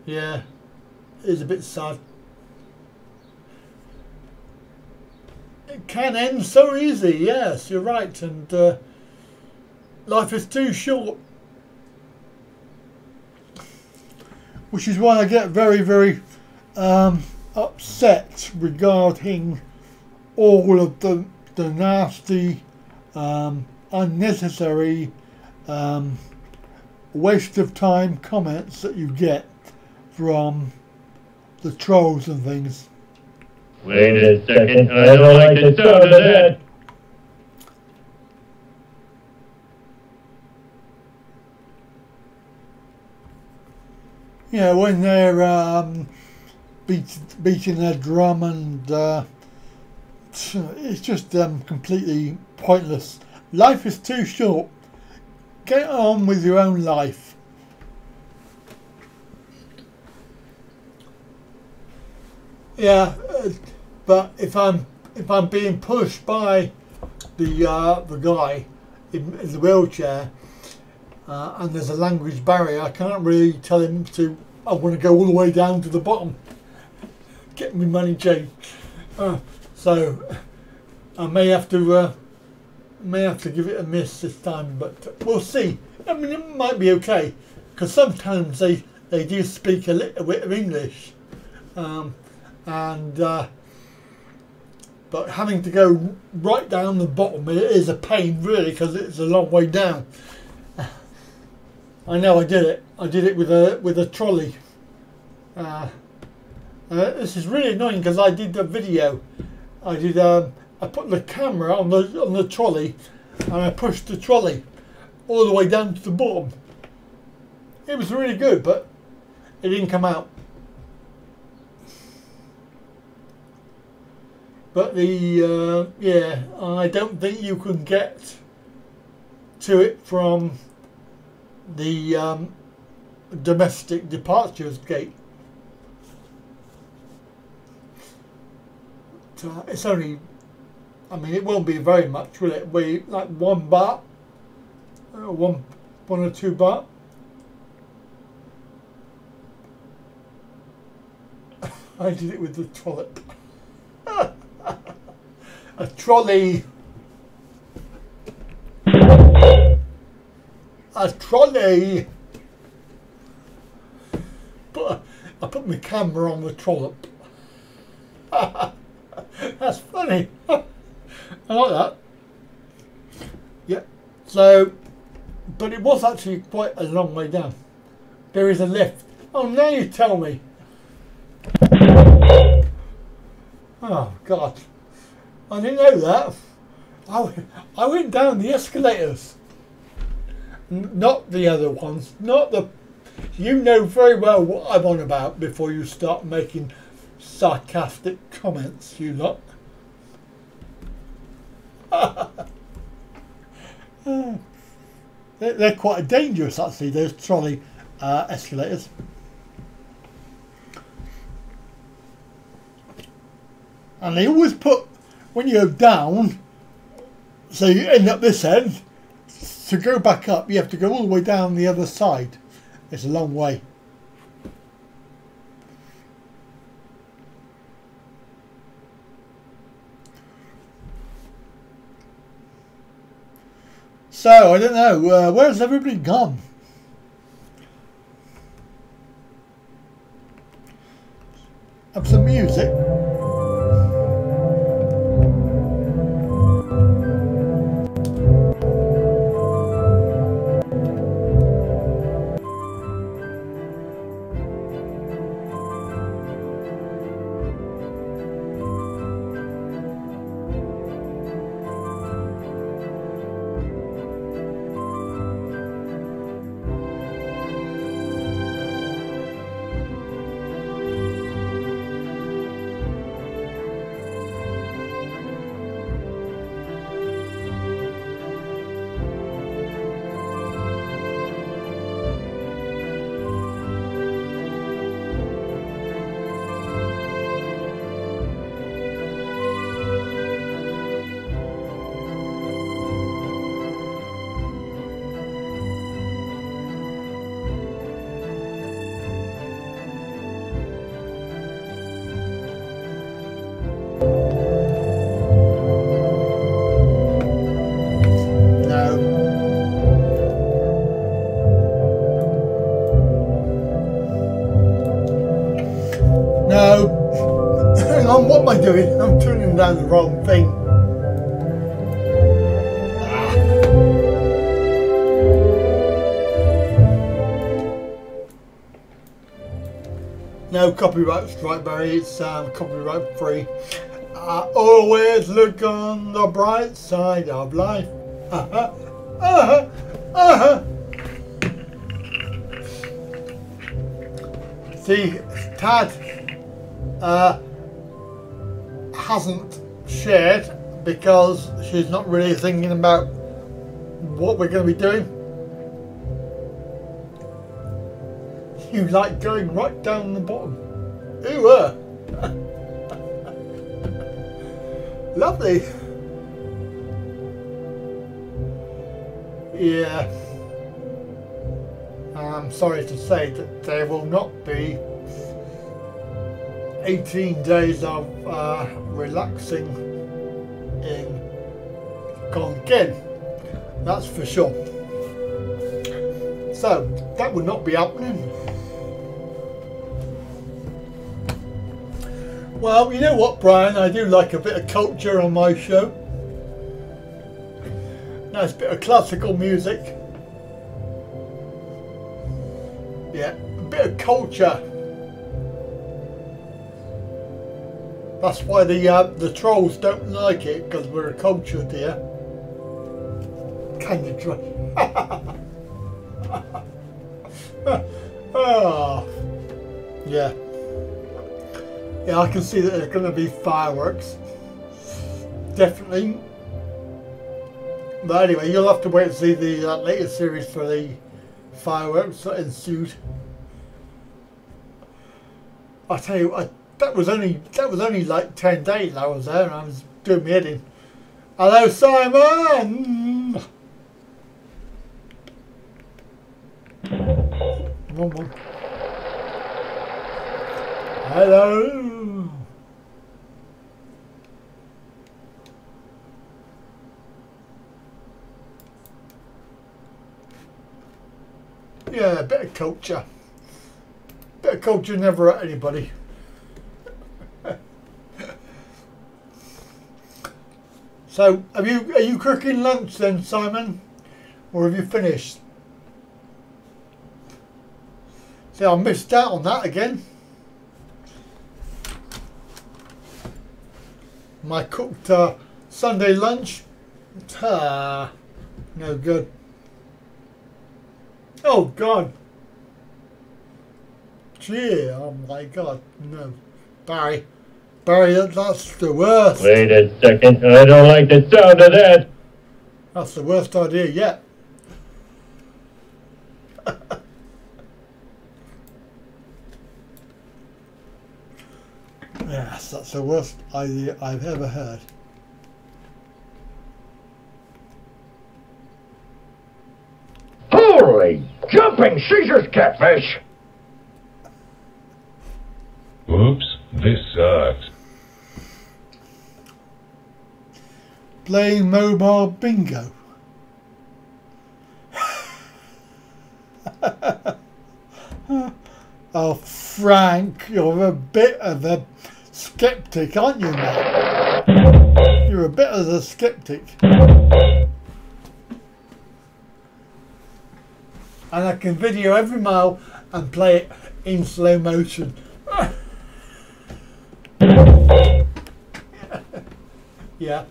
Speaker 1: Yeah, it is a bit sad. It can end so easy, yes, you're right, and life is too short. Which is why I get very, very upset regarding all of the nasty, unnecessary, waste of time comments that you get from the trolls and things.
Speaker 9: Wait a second, I don't like the sound of that.
Speaker 1: Yeah, when they're beating their drum, and it's just completely pointless. Life is too short. Get on with your own life. Yeah, but if I'm being pushed by the guy in the wheelchair, and there's a language barrier, I can't really tell him to. I want to go all the way down to the bottom, get me money change. So I may have to give it a miss this time, but we'll see. I mean, it might be okay, because sometimes they do speak a little bit of English, but having to go right down the bottom, it is a pain really, because it's a long way down. I know I did it. I did it with a trolley. This is really annoying because I did a video. I put the camera on the trolley, and I pushed the trolley all the way down to the bottom. It was really good, but it didn't come out. But yeah, I don't think you can get to it from the domestic departures gate. It's only, I mean, it won't be very much, will it? Be like 1 baht, one or 2 baht. I did it with the trollop. A trolley. A trolley. But I put my camera on the trollop. That's funny. I like that. Yeah. So, but it was actually quite a long way down. There is a lift. Oh, now you tell me. Oh God, I didn't know that. I went down the escalators. Not the other ones. Not the... You know very well what I'm on about before you start making sarcastic comments, you lot. They're quite dangerous, actually, those trolley escalators. And they always put, when you go down, so you end up this end, to go back up you have to go all the way down the other side. It's a long way. So, I don't know, where's everybody gone? Have some music. No. Hang on, what am I doing? I'm turning down the wrong thing. No copyright strike, Barry. It's copyright free. Always look on the bright side of life. See, Tad hasn't shared because she's not really thinking about what we're going to be doing. You like going right down the bottom. Ooh, lovely. Yeah. I'm sorry to say that there will not be 18 days of relaxing in Tonkin. That's for sure. So that will not be happening. Well, you know what, Brian? I do like a bit of culture on my show. Nice bit of classical music. Yeah, a bit of culture. That's why the trolls don't like it, because we're a cultured here. Kind of dry. Oh, yeah. Yeah, I can see that there's going to be fireworks. Definitely. But anyway, you'll have to wait and see the latest series for the fireworks that ensued. I tell you, that was only like 10 days I was there, and I was doing my head in. Hello, Simon. One. Hello. Yeah, a bit of culture. Bit of culture never hurt anybody. So, are you cooking lunch then, Simon, or have you finished? See, I missed out on that again. My cooked Sunday lunch. No good. Oh God. Gee, oh my God, no. Barry, that's the worst.
Speaker 9: Wait a second, I don't like the sound of that.
Speaker 1: That's the worst idea yet. Yes, that's the worst idea I've ever heard.
Speaker 9: Holy jumping Caesar's catfish!
Speaker 5: Oops, this sucks.
Speaker 1: Playing mobile bingo. Oh, Frank, you're a bit of a skeptic, aren't you, mate? You're a bit of a skeptic. And I can video every mile and play it in slow motion. Yeah.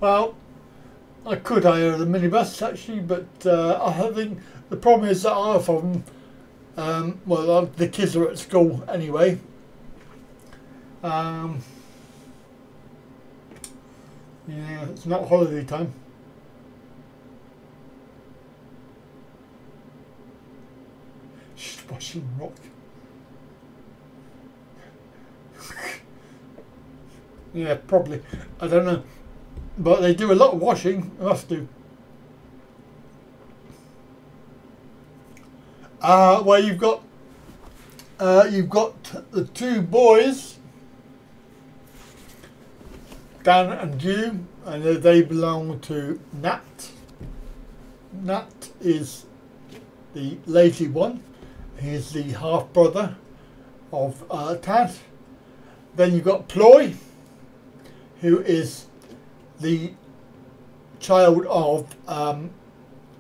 Speaker 1: Well, I could hire the minibus actually, but I think the problem is that half of them, well, the kids are at school anyway. Yeah, it's not holiday time. She's washing rock. Yeah, probably. I don't know. But they do a lot of washing. They must do. Well, you've got the two boys, Dan and Jew, and they belong to Nat. Nat is the lazy one. He's the half brother of Tad. Then you've got Ploy, who is the child of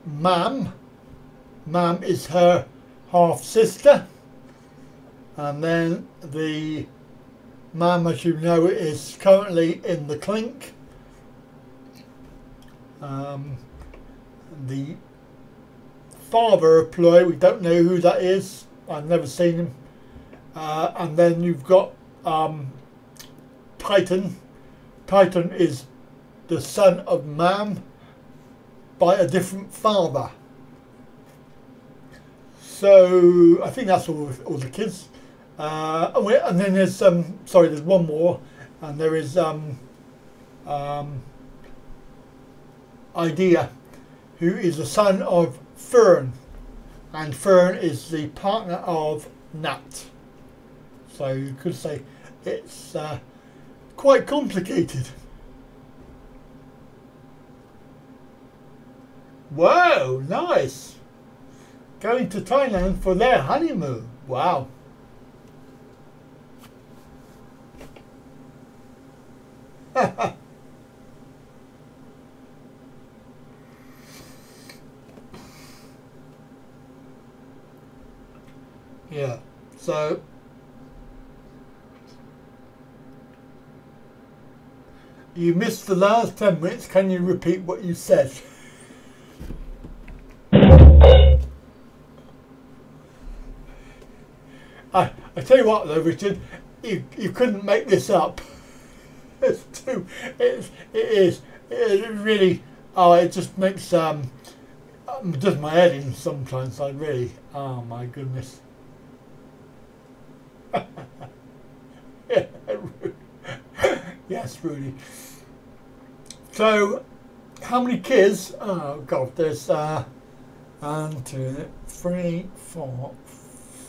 Speaker 1: Mam. Mam is her half sister, and then the Mam, as you know, is currently in the clink. The father of Ploy, we don't know who that is. I've never seen him. And then you've got Titan. Titan is the son of Mam by a different father. So I think that's all the kids. And then there's sorry, there's one more, and there is Idea, who is the son of Fern, and Fern is the partner of Nat. So you could say it's quite complicated. Whoa, nice! Going to Thailand for their honeymoon. Wow. Yeah, so you missed the last 10 minutes. Can you repeat what you said? I tell you what though, Richard, you couldn't make this up. It really, oh, it just makes does my head in sometimes. I really, oh my goodness. Yes, Rudy. So, how many kids? Oh God, there's 1, 2, 3, 4,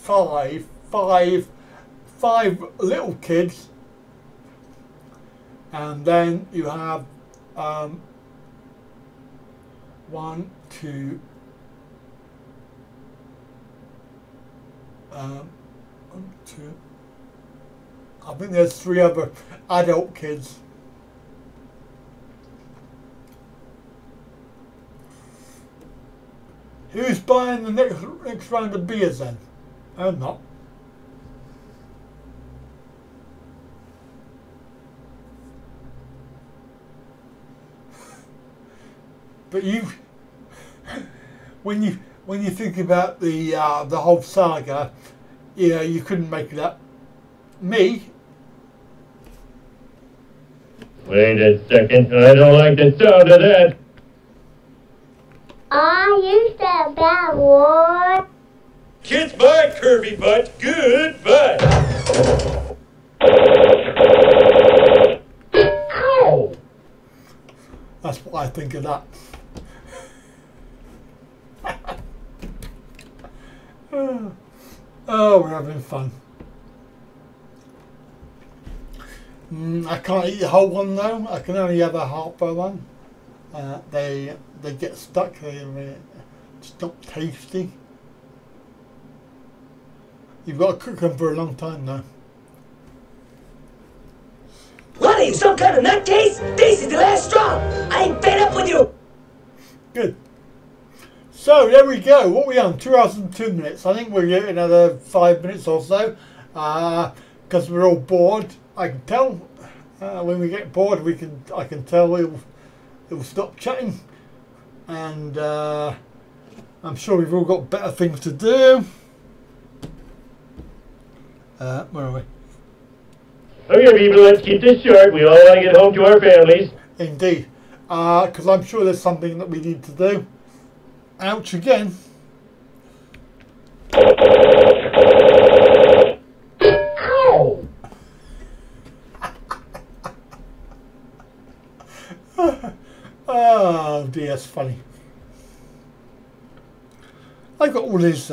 Speaker 1: 5 little kids, and then you have 1, 2. 1, 2. I think there's 3 other adult kids. Who's buying the next round of beers then? I'm not. But when you think about the whole saga, yeah, you couldn't make it up. Me.
Speaker 9: Wait a second, I don't like the sound of that.
Speaker 10: Are you so bad, Ward?
Speaker 8: Kiss my curvy butt goodbye.
Speaker 1: Ow! That's what I think of that. Oh, we're having fun. I can't eat the whole one though. I can only have a half of one. They get stuck. It's not tasty. You've got to cook them for a long time though.
Speaker 7: What are you, some kind of nutcase? This is the last straw. I'm fed up with you.
Speaker 1: Good. So there we go. What are we on? 2 hours and 2 minutes. I think we'll get another 5 minutes or so. Because we're all bored. I can tell. When we get bored, I can tell it'll stop chatting. And I'm sure we've all got better things to do. Where are we?
Speaker 9: Okay, people, let's keep this short. We all want to get home to our families.
Speaker 1: Indeed. Because I'm sure there's something that we need to do. Ouch again. Ow! Oh dear, that's funny. I got all these.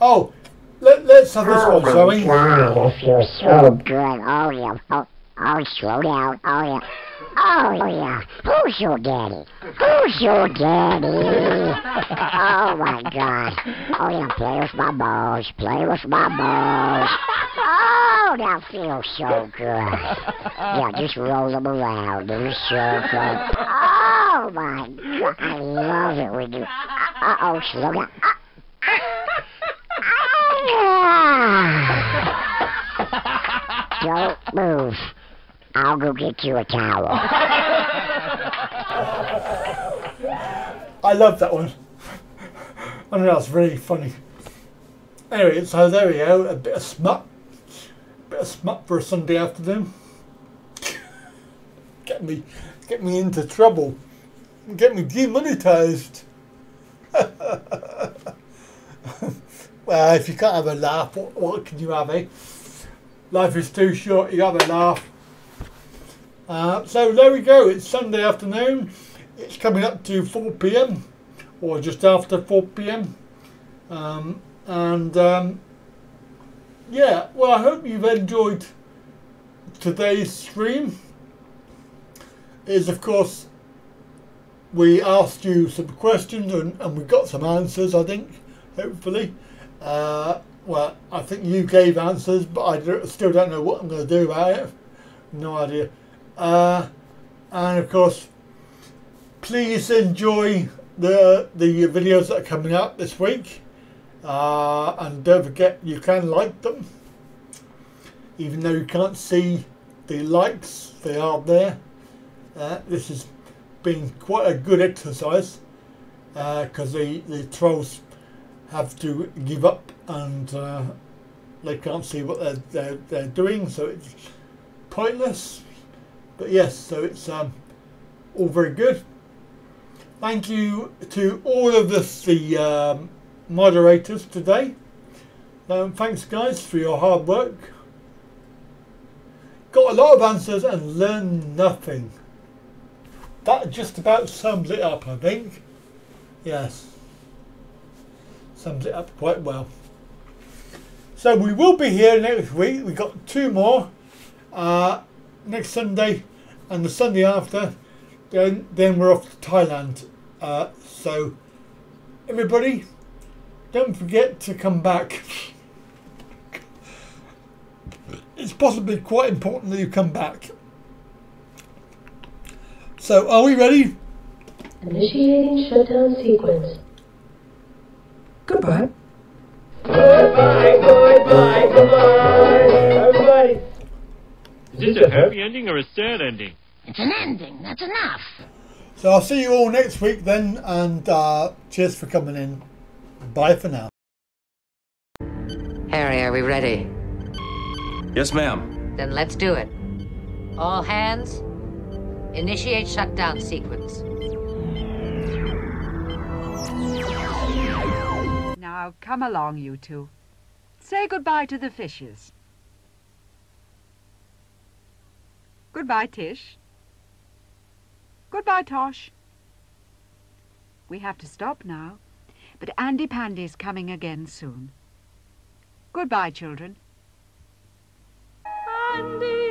Speaker 1: Oh, let's have this one, shall we?
Speaker 10: God, if you're so good. Oh, yeah. Oh, slow down. Oh, yeah. Oh, yeah. Who's your daddy? Who's your daddy? Oh, my God. Oh, yeah, play with my balls. Play with my balls. Oh, that feels so good. Yeah, just roll them around in a circle. Oh, my God. I love it when you... Uh-oh, slow down. Don't move. I'll go get you a towel.
Speaker 1: I love that one. I know that's really funny. Anyway, so there we go. A bit of smut. For a Sunday afternoon. Get me into trouble. Get me demonetized. Well, if you can't have a laugh, what can you have, eh? Life is too short, you have a laugh. So there we go, it's Sunday afternoon. It's coming up to 4 PM or just after 4 PM. Yeah, well, I hope you've enjoyed today's stream. Is of course, we asked you some questions and we got some answers, I think, hopefully. Well, I think you gave answers, but I still don't know what I'm going to do about it. No idea. And of course, please enjoy the videos that are coming out this week. And don't forget, you can like them. Even though you can't see the likes, they are there. This has been quite a good exercise because the trolls have to give up and they can't see what they're doing, so it's pointless. But yes, so it's all very good. Thank you to all of the moderators today. Thanks guys for your hard work. Got a lot of answers and learned nothing. That just about sums it up, I think. Yes. Sums it up quite well. So we will be here next week. We've got 2 more. Next Sunday and the Sunday after. Then we're off to Thailand. So everybody, don't forget to come back. It's possibly quite important that you come back. So are we ready?
Speaker 12: Initiating shutdown sequence. Goodbye.
Speaker 7: Goodbye, goodbye, goodbye, everybody.
Speaker 9: Is this a happy ending or a sad ending?
Speaker 13: It's an ending, that's enough.
Speaker 1: So I'll see you all next week then, and cheers for coming in. Bye for now.
Speaker 13: Harry, are we ready?
Speaker 14: Yes, ma'am.
Speaker 13: Then let's do it. All hands, initiate shutdown sequence.
Speaker 15: Now, come along, you two. Say goodbye to the fishes. Goodbye, Tish. Goodbye, Tosh. We have to stop now, but Andy Pandy's coming again soon. Goodbye, children. Andy!